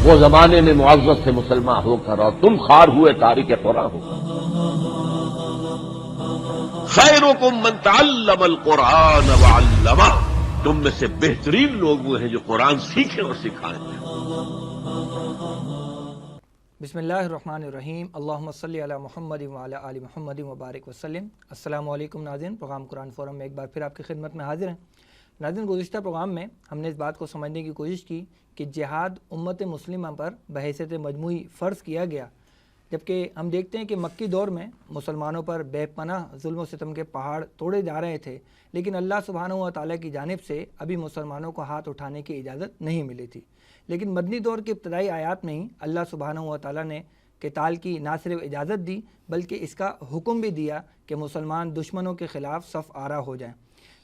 وہ زمانے میں معزز سے مسلمان ہو کر اور تم خار ہوئے تارک قرآن ہو. خیرکم من تعلم القرآن وعلمہ، تم میں سے بہترین لوگ وہ ہیں جو قرآن سیکھیں اور سکھائیں. بسم اللہ الرحمن الرحیم. اللہم صلی علی محمد وعلی آل محمد وبارک وسلم. السلام علیکم ناظرین، پروگرام قرآن فورم میں ایک بار پھر آپ کی خدمت میں حاضر ہیں. ناظرین، گزشتہ پروگرام میں ہم نے اس بات کو سمجھنے کی کوشش کی کہ جہاد امت مسلمہ پر بحیثیت مجموعی فرض کیا گیا، جبکہ ہم دیکھتے ہیں کہ مکی دور میں مسلمانوں پر بے پناہ ظلم و ستم کے پہاڑ توڑے جا رہے تھے، لیکن اللہ سبحانہ و تعالیٰ کی جانب سے ابھی مسلمانوں کو ہاتھ اٹھانے کی اجازت نہیں ملی تھی. لیکن مدنی دور کی ابتدائی آیات میں ہی اللہ سبحانہ و تعالیٰ نے قتال کی نہ صرف اجازت دی بلکہ اس کا حکم بھی دیا کہ مسلمان دشمنوں کے خلاف صف آرا ہو جائیں.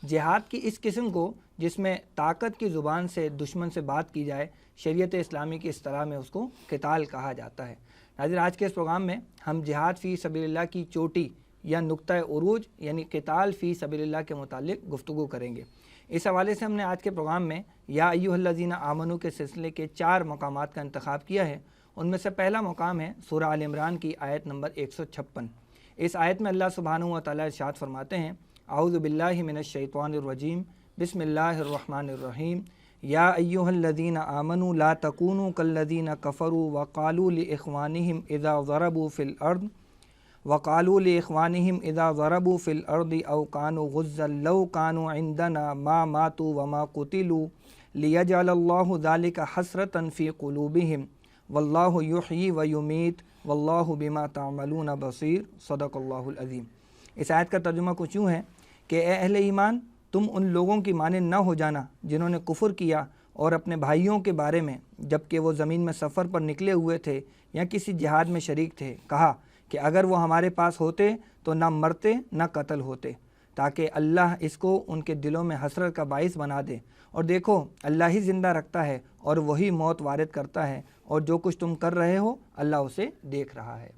جہاد کی اس قسم کو، جس میں طاقت کی زبان سے دشمن سے بات کی جائے، شریعت اسلامی کی اصطلاح میں اس کو قتال کہا جاتا ہے. ناظرین، آج کے اس پروگرام میں ہم جہاد فی سبیل اللہ کی چوٹی یا نقطہ عروج یعنی قتال فی سبیل اللہ کے متعلق گفتگو کریں گے. اس حوالے سے ہم نے آج کے پروگرام میں یا ایھا الذین آمنوا کے سلسلے کے 4 مقامات کا انتخاب کیا ہے. ان میں سے پہلا مقام ہے سورہ آل عمران کی آیت نمبر 156. اس آیت میں اللہ سبحانہ و تعالیٰ ارشاد فرماتے ہیں: اعوذ باللہ من الشیطان الرجیم، بسم اللہ الرحمن الرحیم. یا ایھا الذین آمنوا لا تکونوا کالذین کفروا وقالوا لاخوانہم اذا ضربوا فی الارض او کانوا غزا لو کانوا عندنا ما ماتوا وما قتلوا لیجعل اللہ ذلک حسرۃ فی قلوبہم واللہ یحیی ویمیت واللہ بما تعملون بصیر. صدق اللہ العظیم. اس آیت کا ترجمہ کچھ یوں ہے کہ اے اہل ایمان، تم ان لوگوں کی مانند نہ ہو جانا جنہوں نے کفر کیا اور اپنے بھائیوں کے بارے میں جبکہ وہ زمین میں سفر پر نکلے ہوئے تھے یا کسی جہاد میں شریک تھے کہا کہ اگر وہ ہمارے پاس ہوتے تو نہ مرتے نہ قتل ہوتے، تاکہ اللہ اس کو ان کے دلوں میں حسرت کا باعث بنا دے. اور دیکھو، اللہ ہی زندہ رکھتا ہے اور وہی موت وارد کرتا ہے، اور جو کچھ تم کر رہے ہو اللہ اسے دیکھ رہا ہے.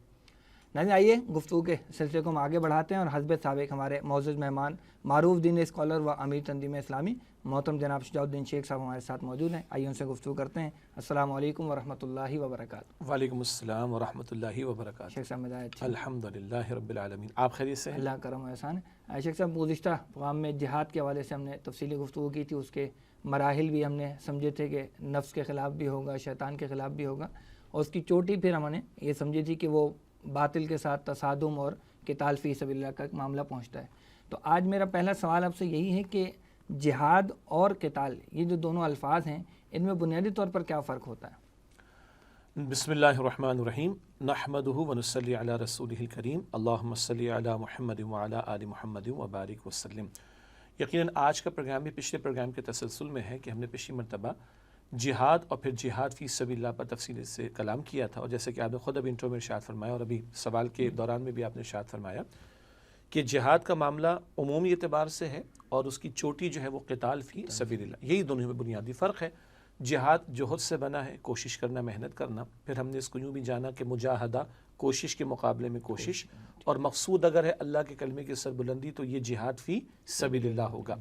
ناظرین، آئیے گفتگو کے سلسلے کو ہم آگے بڑھاتے ہیں اور حسب سابق ہمارے معزز مہمان، معروف دین اسکالر و امیر تنظیم اسلامی محترم جناب شجاع الدین شیخ صاحب ہمارے ساتھ موجود ہیں. آئیے ان سے گفتگو کرتے ہیں. السلام علیکم ورحمۃ اللہ وبرکاتہ. وعلیکم السلام ورحمۃ اللہ وبرکاتہ. شیخ صاحب مزاج؟ الحمدللہ رب العالمین. آپ خیریت سے ہیں؟ اللہ کرم و احسان ہے. شیخ صاحب، گزشتہ پروگرام میں جہاد کے حوالے سے ہم نے تفصیلی گفتگو کی تھی. اس کے مراحل بھی ہم نے سمجھے تھے کہ نفس کے خلاف بھی ہوگا، شیطان کے خلاف بھی ہوگا، اور اس کی چوٹی پھر ہم نے یہ سمجھی تھی کہ وہ باطل کے ساتھ تصادم اور قتال فی سبیل اللہ کا ایک معاملہ پہنچتا ہے. تو آج میرا پہلا سوال آپ سے یہی ہے کہ جہاد اور قتال، یہ جو دونوں الفاظ ہیں، ان میں بنیادی طور پر کیا فرق ہوتا ہے؟ بسم اللہ الرحمن الرحیم. نحمدہ ونصلی علی رسولہ الکریم. اللہم صلی علی محمد وعلی آل محمد وبارک وسلم. یقیناً آج کا پروگرام بھی پچھلے پروگرام کے تسلسل میں ہے کہ ہم نے پچھلی مرتبہ جہاد اور پھر جہاد فی سبیل اللہ پر تفصیل سے کلام کیا تھا، اور جیسے کہ آپ نے خود ابھی انٹرو میں ارشاد فرمایا اور ابھی سوال کے دوران میں بھی آپ نے ارشاد فرمایا کہ جہاد کا معاملہ عمومی اعتبار سے ہے اور اس کی چوٹی جو ہے وہ قتال فی سبیل اللہ. یہی دونوں میں بنیادی فرق ہے. جہاد جوہد سے بنا ہے، کوشش کرنا، محنت کرنا. پھر ہم نے اس کو یوں بھی جانا کہ مجاہدہ، کوشش کے مقابلے میں کوشش، اور مقصود اگر ہے اللہ کے کلمے کی سربلندی تو یہ جہاد فی سبیل اللہ ہوگا.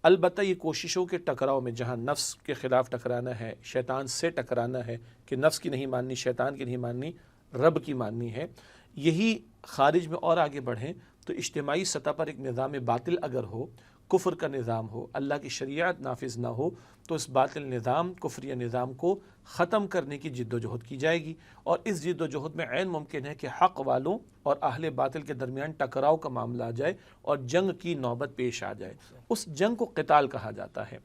البتہ یہ کوششوں کے ٹکراؤ میں جہاں نفس کے خلاف ٹکرانا ہے، شیطان سے ٹکرانا ہے کہ نفس کی نہیں ماننی، شیطان کی نہیں ماننی، رب کی ماننی ہے، یہی خارج میں اور آگے بڑھیں تو اجتماعی سطح پر ایک نظام باطل اگر ہو، کفر کا نظام ہو، اللہ کی شریعت نافذ نہ ہو، تو اس باطل نظام، کفریہ نظام کو ختم کرنے کی جد و جہد کی جائے گی. اور اس جد و جہد میں عین ممکن ہے کہ حق والوں اور اہل باطل کے درمیان ٹکراؤ کا معاملہ آ جائے اور جنگ کی نوبت پیش آ جائے. اس جنگ کو قتال کہا جاتا ہے.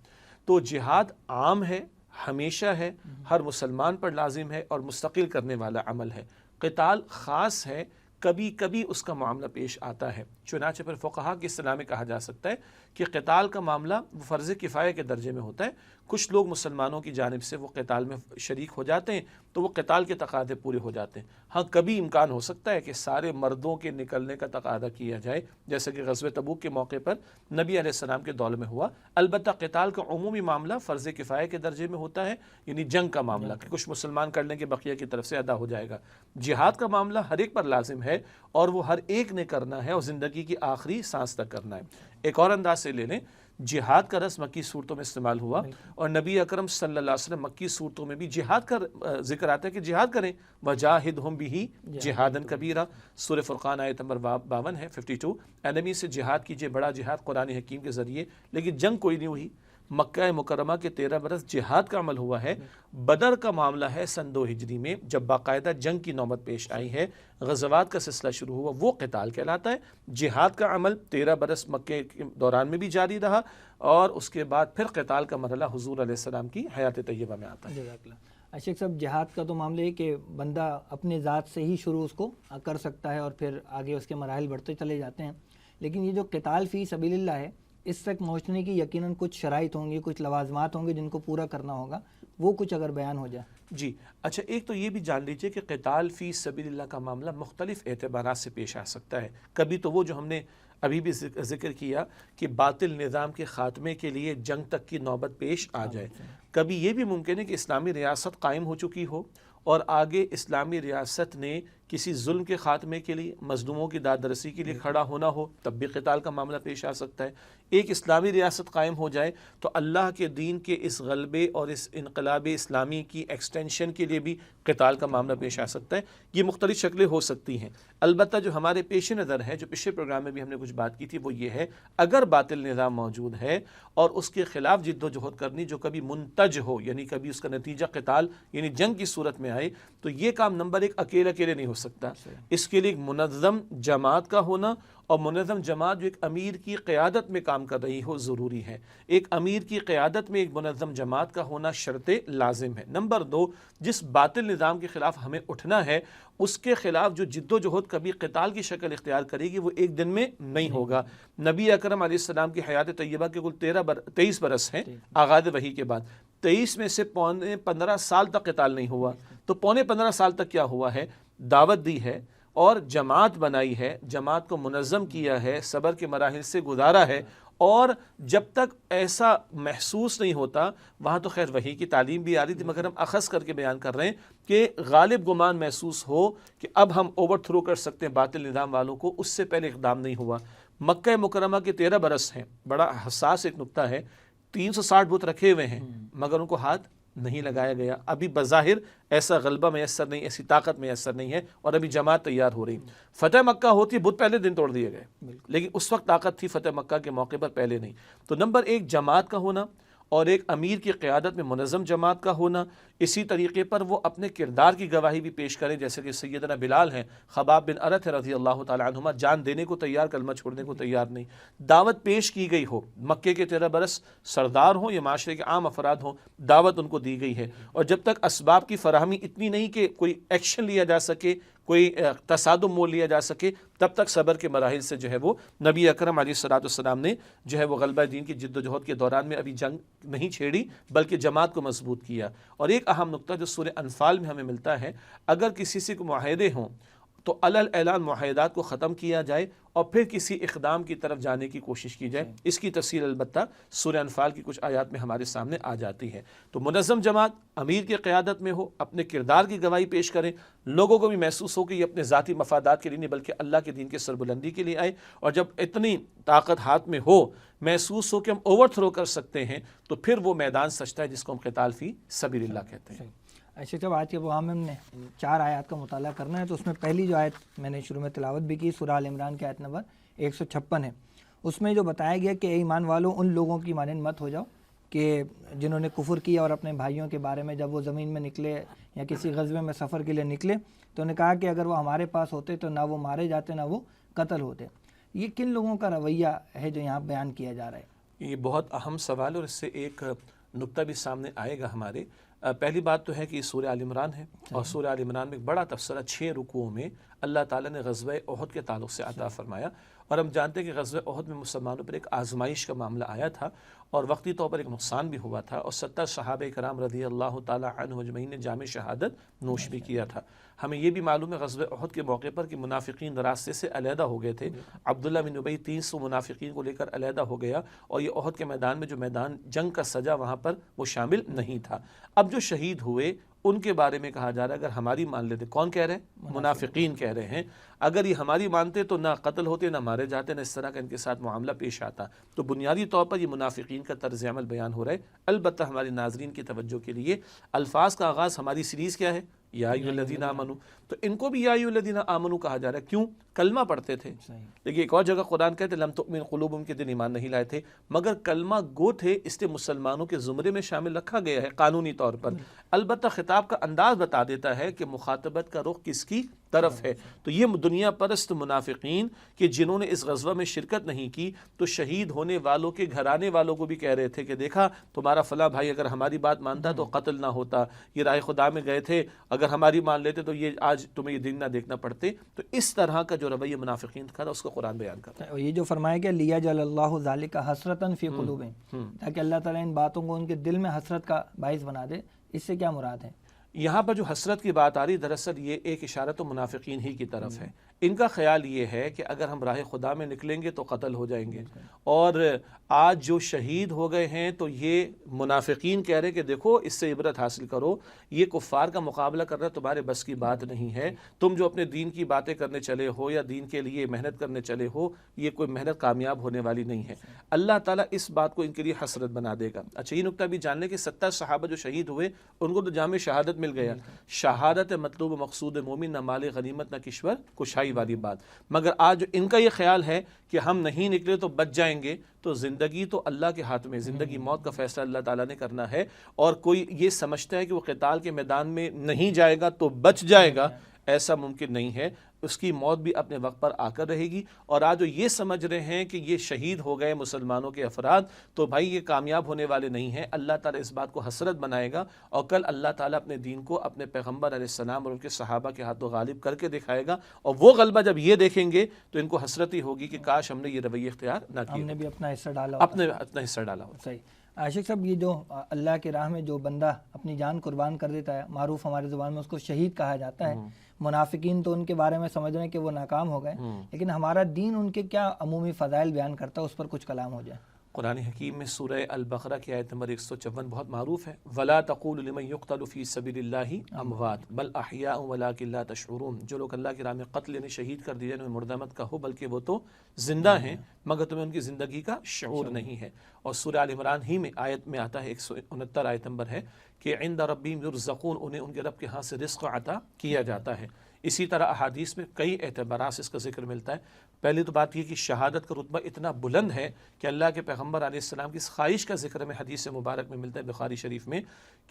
تو جہاد عام ہے، ہمیشہ ہے، ہر مسلمان پر لازم ہے اور مستقل کرنے والا عمل ہے. قتال خاص ہے، کبھی کبھی اس کا معاملہ پیش آتا ہے. چنانچہ پھر فقہا کی اصطلاح میں کہا جا سکتا ہے کہ قتال کا معاملہ وہ فرض کفایہ کے درجے میں ہوتا ہے. کچھ لوگ مسلمانوں کی جانب سے وہ قتال میں شریک ہو جاتے ہیں تو وہ قتال کے تقاضے پورے ہو جاتے ہیں. ہاں کبھی امکان ہو سکتا ہے کہ سارے مردوں کے نکلنے کا تقاضا کیا جائے، جیسے کہ غزوہ تبوک کے موقع پر نبی علیہ السلام کے دور میں ہوا. البتہ قتال کا عمومی معاملہ فرض کفایہ کے درجے میں ہوتا ہے، یعنی جنگ کا معاملہ کہ کچھ مسلمان کر لیں کہ بقیہ کی طرف سے ادا ہو جائے گا. جہاد کا معاملہ ہر ایک پر لازم ہے ہے اور وہ ہر ایک نے کرنا ہے اور زندگی کی آخری سانس تک کرنا ہے۔ ایک اور انداز سے لے لیں، جہاد کا لفظ مکی صورتوں میں استعمال ہوا اور نبی اکرم صلی اللہ علیہ وسلم مکی صورتوں میں بھی جہاد کا ذکر آتا ہے کہ جہاد کریں، وجاہدہم بہ جہادا کبیرا، سورہ فرقان آیت نمبر 52 ہے 52، انمی سے جہاد کیجئے، بڑا جہاد قرآن حکیم کے ذریعے، لیکن جنگ کوئی نہیں ہوئی۔ مکہ مکرمہ کے 13 برس جہاد کا عمل ہوا ہے۔ بدر کا معاملہ ہے سن 2 ہجری میں، جب باقاعدہ جنگ کی نوبت پیش آئی ہے، غزوات کا سلسلہ شروع ہوا، وہ قتال کہلاتا ہے۔ جہاد کا عمل 13 برس مکے کے دوران میں بھی جاری رہا اور اس کے بعد پھر قتال کا مرحلہ حضور علیہ السلام کی حیات طیبہ میں آتا ہے۔ جزاک اللہ۔ شیخ صاحب، جہاد کا تو معاملہ ہے کہ بندہ اپنے ذات سے ہی شروع اس کو کر سکتا ہے اور پھر آگے اس کے مراحل بڑھتے چلے جاتے ہیں، لیکن یہ جو قتال فی سبیل اللہ ہے، اس تک پہنچنے کی یقیناً کچھ شرائط ہوں گی، کچھ لوازمات ہوں گے جن کو پورا کرنا ہوگا، وہ کچھ اگر بیان ہو جائے۔ جی اچھا، ایک تو یہ بھی جان لیجئے کہ قتال فی سبیل اللہ کا معاملہ مختلف اعتبارات سے پیش آ سکتا ہے۔ کبھی تو وہ جو ہم نے ابھی بھی ذکر کیا کہ باطل نظام کے خاتمے کے لیے جنگ تک کی نوبت پیش آ جائے، کبھی یہ بھی ممکن ہے کہ اسلامی ریاست قائم ہو چکی ہو اور آگے اسلامی ریاست نے کسی ظلم کے خاتمے کے لیے، مظلوموں کی داد رسی کے لیے کھڑا ہونا ہو، تب بھی قتال کا معاملہ پیش آ سکتا ہے۔ ایک اسلامی ریاست قائم ہو جائے تو اللہ کے دین کے اس غلبے اور اس انقلاب اسلامی کی ایکسٹینشن کے لیے بھی قتال کا معاملہ پیش آ سکتا ہے۔ یہ مختلف شکلیں ہو سکتی ہیں۔ البتہ جو ہمارے پیش نظر ہے، جو پچھلے پروگرام میں بھی ہم نے کچھ بات کی تھی، وہ یہ ہے اگر باطل نظام موجود ہے اور اس کے خلاف جد و جہد کرنی جو کبھی منتج ہو، یعنی کبھی اس کا نتیجہ قتال یعنی جنگ کی صورت میں آئے، تو یہ کام نمبر 1 اکیلے نہیں ہو سکتا۔ اس کے لیے ایک منظم جماعت کا ہونا، اور منظم جماعت جو ایک امیر کی قیادت میں کام کر رہی ہو ضروری ہے۔ ایک امیر کی قیادت میں ایک منظم جماعت کا ہونا شرط لازم ہے۔ نمبر 2، جس باطل نظام کے خلاف ہمیں اٹھنا ہے، اس کے خلاف جو جد و جہد کبھی قتال کی شکل اختیار کرے گی، وہ ایک دن میں نہیں ہوگا۔ نبی اکرم علیہ السلام کی حیات طیبہ کے کل 23 برس ہیں آغاز وحی کے بعد، 23 میں سے پونے 15 سال تک قتال نہیں ہوا۔ تو پونے 15 سال تک کیا ہوا ہے؟ دعوت دی ہے اور جماعت بنائی ہے، جماعت کو منظم کیا ہے، صبر کے مراحل سے گزارا ہے، اور جب تک ایسا محسوس نہیں ہوتا، وہاں تو خیر وحی کی تعلیم بھی آ رہی تھی، مگر ہم اخذ کر کے بیان کر رہے ہیں کہ غالب گمان محسوس ہو کہ اب ہم اوور تھرو کر سکتے ہیں باطل نظام والوں کو، اس سے پہلے اقدام نہیں ہوا۔ مکہ مکرمہ کے 13 برس ہیں، بڑا حساس ایک نقطہ ہے، 360 بت رکھے ہوئے ہیں مگر ان کو ہاتھ نہیں لگایا گیا۔ ابھی بظاہر ایسا غلبہ میسر نہیں، ایسی طاقت میسر نہیں ہے، اور ابھی جماعت تیار ہو رہی۔ فتح مکہ ہوتی بت پہلے دن توڑ دیے گئے، لیکن اس وقت طاقت تھی فتح مکہ کے موقع پر، پہلے نہیں۔ تو نمبر 1 جماعت کا ہونا اور ایک امیر کی قیادت میں منظم جماعت کا ہونا، اسی طریقے پر وہ اپنے کردار کی گواہی بھی پیش کریں، جیسے کہ سیدنا بلال ہیں، خباب بن ارت رضی اللہ تعالی عنہما، جان دینے کو تیار، کلمہ چھوڑنے کو تیار نہیں۔ دعوت پیش کی گئی ہو، مکے کے 13 برس سردار ہوں یا معاشرے کے عام افراد ہوں، دعوت ان کو دی گئی ہے، اور جب تک اسباب کی فراہمی اتنی نہیں کہ کوئی ایکشن لیا جا سکے، کوئی تصادم مول لیا جا سکے، تب تک صبر کے مراحل سے جو ہے وہ نبی اکرم علیہ الصلوۃ والسلام نے جو ہے وہ غلبہ دین کی جد و جہد کے دوران میں ابھی جنگ نہیں چھیڑی، بلکہ جماعت کو مضبوط کیا۔ اور ایک اہم نقطہ جو سورہ انفال میں ہمیں ملتا ہے، اگر کسی سے کوئی معاہدے ہوں تو علل اعلان معاہدات کو ختم کیا جائے اور پھر کسی اقدام کی طرف جانے کی کوشش کی جائے۔ اس کی تفصیل البتہ سورہ انفال کی کچھ آیات میں ہمارے سامنے آ جاتی ہے۔ تو منظم جماعت امیر کی قیادت میں ہو، اپنے کردار کی گواہی پیش کریں، لوگوں کو بھی محسوس ہو کہ یہ اپنے ذاتی مفادات کے لیے نہیں بلکہ اللہ کے دین کے سربلندی کے لیے آئے، اور جب اتنی طاقت ہاتھ میں ہو، محسوس ہو کہ ہم اوور تھرو کر سکتے ہیں، تو پھر وہ میدان سجتا ہے جس کو ہم قتال فی سبیل اللہ کہتے ہیں۔ ایسے جب آج کے پروگرام میں ہم نے 4 آیات کا مطالعہ کرنا ہے، تو اس میں پہلی جو آیت میں نے شروع میں تلاوت بھی کی، سورہ آل عمران کی آیت نمبر 156 ہے۔ اس میں جو بتایا گیا کہ اے ایمان والوں، ان لوگوں کی مانند مت ہو جاؤ کہ جنہوں نے کفر کیا اور اپنے بھائیوں کے بارے میں جب وہ زمین میں نکلے یا کسی غزوے میں سفر کے لیے نکلے تو انہوں نے کہا کہ اگر وہ ہمارے پاس ہوتے تو نہ وہ مارے جاتے نہ وہ قتل ہوتے۔ یہ کن لوگوں کا رویہ ہے جو یہاں بیان کیا جا رہا ہے؟ یہ بہت اہم سوال، اور اس سے ایک نقطہ بھی سامنے آئے گا ہمارے۔ پہلی بات تو ہے کہ یہ سورہ آل عمران ہے، اور سورہ آل عمران میں ایک بڑا تبصرہ 6 رکوعوں میں اللہ تعالیٰ نے غزوہ احد کے تعلق سے عطا فرمایا، اور ہم جانتے ہیں کہ غزوہ احد میں مسلمانوں پر ایک آزمائش کا معاملہ آیا تھا، اور وقتی طور پر ایک نقصان بھی ہوا تھا، اور 70 صحابہ کرام رضی اللہ تعالیٰ عنہ اجمعین نے جام شہادت نوش بھی کیا تھا۔ ہمیں یہ بھی معلوم ہے غزوہ احد کے موقع پر کہ منافقین راستے سے علیحدہ ہو گئے تھے. عبداللہ بن ابی 300 منافقین کو لے کر علیحدہ ہو گیا، اور یہ احد کے میدان میں جو میدان جنگ کا سجا وہاں پر وہ شامل نہیں تھا. اب جو شہید ہوئے ان کے بارے میں کہا جا رہا ہے اگر ہماری مان لیتے، کون کہہ رہے ہیں؟ منافقین کہہ رہے ہیں، اگر یہ ہماری مانتے تو نہ قتل ہوتے نہ مارے جاتے، نہ اس طرح کا ان کے ساتھ معاملہ پیش آتا. تو بنیادی طور پر یہ منافقین کا طرز عمل بیان ہو رہا ہے. البتہ ہمارے ناظرین کی توجہ کے لیے الفاظ کا آغاز ہماری سیریز کیا ہے؟ یا ایھا الذین آمنوا. تو ان کو بھی یا ایھا الذین آمنوا کہا جا رہا ہے. کیوں؟ کلمہ پڑھتے تھے. لیکن ایک اور جگہ قرآن کہتے لم تؤمن قلوبہم کے دن ایمان نہیں لائے تھے، مگر کلمہ گو تھے، اس لیے مسلمانوں کے زمرے میں شامل رکھا گیا ہے قانونی طور پر. البتہ خطاب کا انداز بتا دیتا ہے کہ مخاطبت کا رخ کس کی طرف ہے. تو یہ دنیا پرست منافقین کہ جنہوں نے اس غزوہ میں شرکت نہیں کی، تو شہید ہونے والوں کے گھرانے والوں کو بھی کہہ رہے تھے کہ دیکھا تمہارا فلاں بھائی اگر ہماری بات مانتا تو قتل نہ ہوتا، یہ راہ خدا میں گئے تھے، اگر ہماری مان لیتے تو یہ آج تمہیں یہ دن نہ دیکھنا پڑتے. تو اس طرح کا جو رویہ منافقین کا تھا اس کو قرآن بیان کرتا ہے. یہ جو فرمایا کہ لیجعل اللہ ذالک حسرۃ فی قلوبہم، تاکہ اللہ تعالیٰ ان باتوں کو ان کے دل میں حسرت کا باعث بنا دے. اس سے کیا مراد ہے؟ یہاں پر جو حسرت کی بات آ رہی دراصل یہ ایک اشارہ تو منافقین ہی کی طرف ہے. ان کا خیال یہ ہے کہ اگر ہم راہ خدا میں نکلیں گے تو قتل ہو جائیں گے، اور آج جو شہید ہو گئے ہیں تو یہ منافقین کہہ رہے کہ دیکھو اس سے عبرت حاصل کرو، یہ کفار کا مقابلہ کرنا تمہارے بس کی بات نہیں ہے. تم جو اپنے دین کی باتیں کرنے چلے ہو یا دین کے لیے محنت کرنے چلے ہو، یہ کوئی محنت کامیاب ہونے والی نہیں ہے. اللہ تعالیٰ اس بات کو ان کے لیے حسرت بنا دے گا. اچھا یہ نکتہ بھی جان لیں کہ 70 صحابہ جو شہید ہوئے ان کو تو جام شہادت مل گیا. شہادت مطلوب مقصود مومن، نہ مال غنیمت نہ کشور کشائی والی بات. مگر آج ان کا یہ خیال ہے کہ ہم نہیں نکلے تو بچ جائیں گے. تو زندگی تو اللہ کے ہاتھ میں، زندگی موت کا فیصلہ اللہ تعالیٰ نے کرنا ہے. اور کوئی یہ سمجھتا ہے کہ وہ قتال کے میدان میں نہیں جائے گا تو بچ جائے گا، ایسا ممکن نہیں ہے. اس کی موت بھی اپنے وقت پر آ کر رہے گی. اور آج جو یہ سمجھ رہے ہیں کہ یہ شہید ہو گئے مسلمانوں کے افراد تو بھائی یہ کامیاب ہونے والے نہیں ہیں. اللہ تعالیٰ اس بات کو حسرت بنائے گا، اور کل اللہ تعالیٰ اپنے دین کو اپنے پیغمبر علیہ السلام اور ان کے صحابہ کے ہاتھوں غالب کر کے دکھائے گا. اور وہ غلبہ جب یہ دیکھیں گے تو ان کو حسرت ہی ہوگی کہ کاش ہم نے یہ رویہ اختیار نہ کیا، ہم نے بھی اپنا حصہ ڈالا، اپنا حصہ ڈالا ہوتا. صحیح. عاشق صاحب، یہ جو اللہ کی راہ میں جو بندہ اپنی جان قربان کر دیتا ہے، معروف ہماری زبان میں اس کو شہید کہا جاتا ہے. منافقین تو ان کے بارے میں سمجھ رہے ہیں کہ وہ ناکام ہو گئے، لیکن ہمارا دین ان کے کیا عمومی فضائل بیان کرتا ہے، اس پر کچھ کلام ہو جائے. قرآن حکیم میں سورہ البقرہ کی آیت نمبر 154 بہت معروف ہے. وَلَا تَقُولُوا لِمَن يُقْتَلُ فِي سَبِيلِ اللَّهِ أَمْوَاتٌ بَلْ أَحْيَاءٌ وَلَٰكِن لَا تَشْعُرُونَ. جو لوگ اللہ کی راہ میں قتل یعنی شہید کر دیے انہیں مردہ مت کہو، بلکہ وہ تو زندہ ہیں مگر تمہیں ان کی زندگی کا شعور نہیں ہے. اور سورہ آل عمران ہی میں آیت میں آتا ہے 169 آیت نمبر ہے کہ عند ربہم یرزقون، انہیں ان کے رب کے ہاں سے رزق عطا کیا جاتا ہے. اسی طرح احادیث میں کئی اعتبارات سے اس کا ذکر ملتا ہے. پہلی تو بات یہ کہ شہادت کا رتبہ اتنا بلند ہے کہ اللہ کے پیغمبر علیہ السلام کی اس خواہش کا ذکر میں حدیث مبارک میں ملتا ہے بخاری شریف میں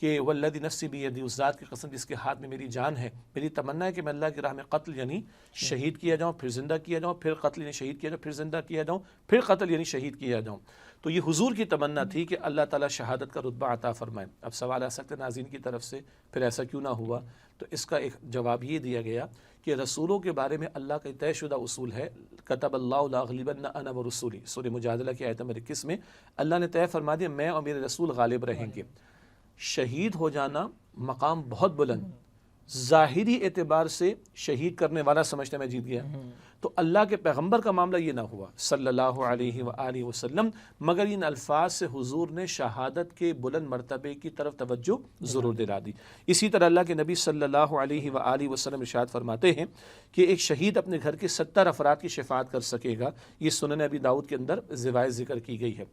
کہ والذی نفسی بیدی، اس ذات کی قسم جس کے ہاتھ میں میری جان ہے، میری تمنا ہے کہ میں اللہ کی راہ میں قتل یعنی شہید کیا جاؤں، پھر زندہ کیا جاؤں، پھر قتل یعنی شہید کیا جاؤں، پھر زندہ کیا جاؤں، پھر قتل یعنی شہید کیا جاؤں. تو یہ حضور کی تمنا تھی کہ اللہ تعالیٰ شہادت کا رتبہ عطا فرمائے. اب سوال آ سکتے ناظرین کی طرف سے پھر ایسا کیوں نہ ہوا؟ تو اس کا ایک جواب یہ دیا گیا کہ رسولوں کے بارے میں اللہ کا طے شدہ اصول ہے. کتب اللہ لاغلبن انا ورسولی، سورہ مجادلہ کی آیت نمبر 21 میں اللہ نے طے فرما دیا میں اور میرے رسول غالب رہیں گے. شہید ہو جانا مقام بہت بلند، ظاہری اعتبار سے شہید کرنے والا سمجھتا میں جیت گیا. تو اللہ کے پیغمبر کا معاملہ یہ نہ ہوا صلی اللہ علیہ وآلہ وسلم، مگر ان الفاظ سے حضور نے شہادت کے بلند مرتبے کی طرف توجہ ضرور دلا دی. اسی طرح اللہ کے نبی صلی اللہ علیہ وآلہ وسلم ارشاد فرماتے ہیں کہ ایک شہید اپنے گھر کے 70 افراد کی شفاعت کر سکے گا. یہ سنن ابی داؤد کے اندر روایت ذکر کی گئی ہے.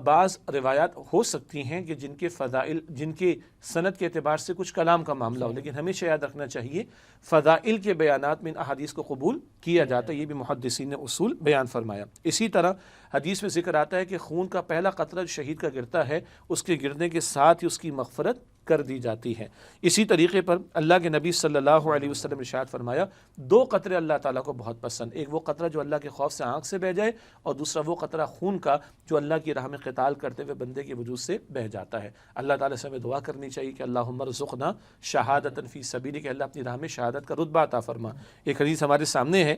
بعض روایات ہو سکتی ہیں کہ جن کے فضائل، جن کے سند کے اعتبار سے کچھ کلام کا معاملہ ہو، لیکن ہمیشہ یاد رکھنا چاہیے فضائل کے بیانات میں ان احادیث کو قبول کیا جاتا ہے. یہ بھی محدثین نے اصول بیان فرمایا. اسی طرح حدیث میں ذکر آتا ہے کہ خون کا پہلا قطرہ شہید کا گرتا ہے، اس کے گرنے کے ساتھ ہی اس کی مغفرت کر دی جاتی ہے. اسی طریقے پر اللہ کے نبی صلی اللہ علیہ وسلم ارشاد فرمایا 2 قطرے اللہ تعالیٰ کو بہت پسند. ایک وہ قطرہ جو اللہ کے خوف سے آنکھ سے بہ جائے، اور دوسرا وہ قطرہ خون کا جو اللہ کی راہ میں قتال کرتے ہوئے بندے کے وجود سے بہ جاتا ہے. اللہ تعالیٰ سے ہمیں دعا کرنی چاہیے کہ اللہم ارزقنا شہادۃ فی سبیلک، کہ اللہ اپنی راہ میں شہادت کا رتبہ عطا فرما. ایک حدیث ہمارے سامنے ہے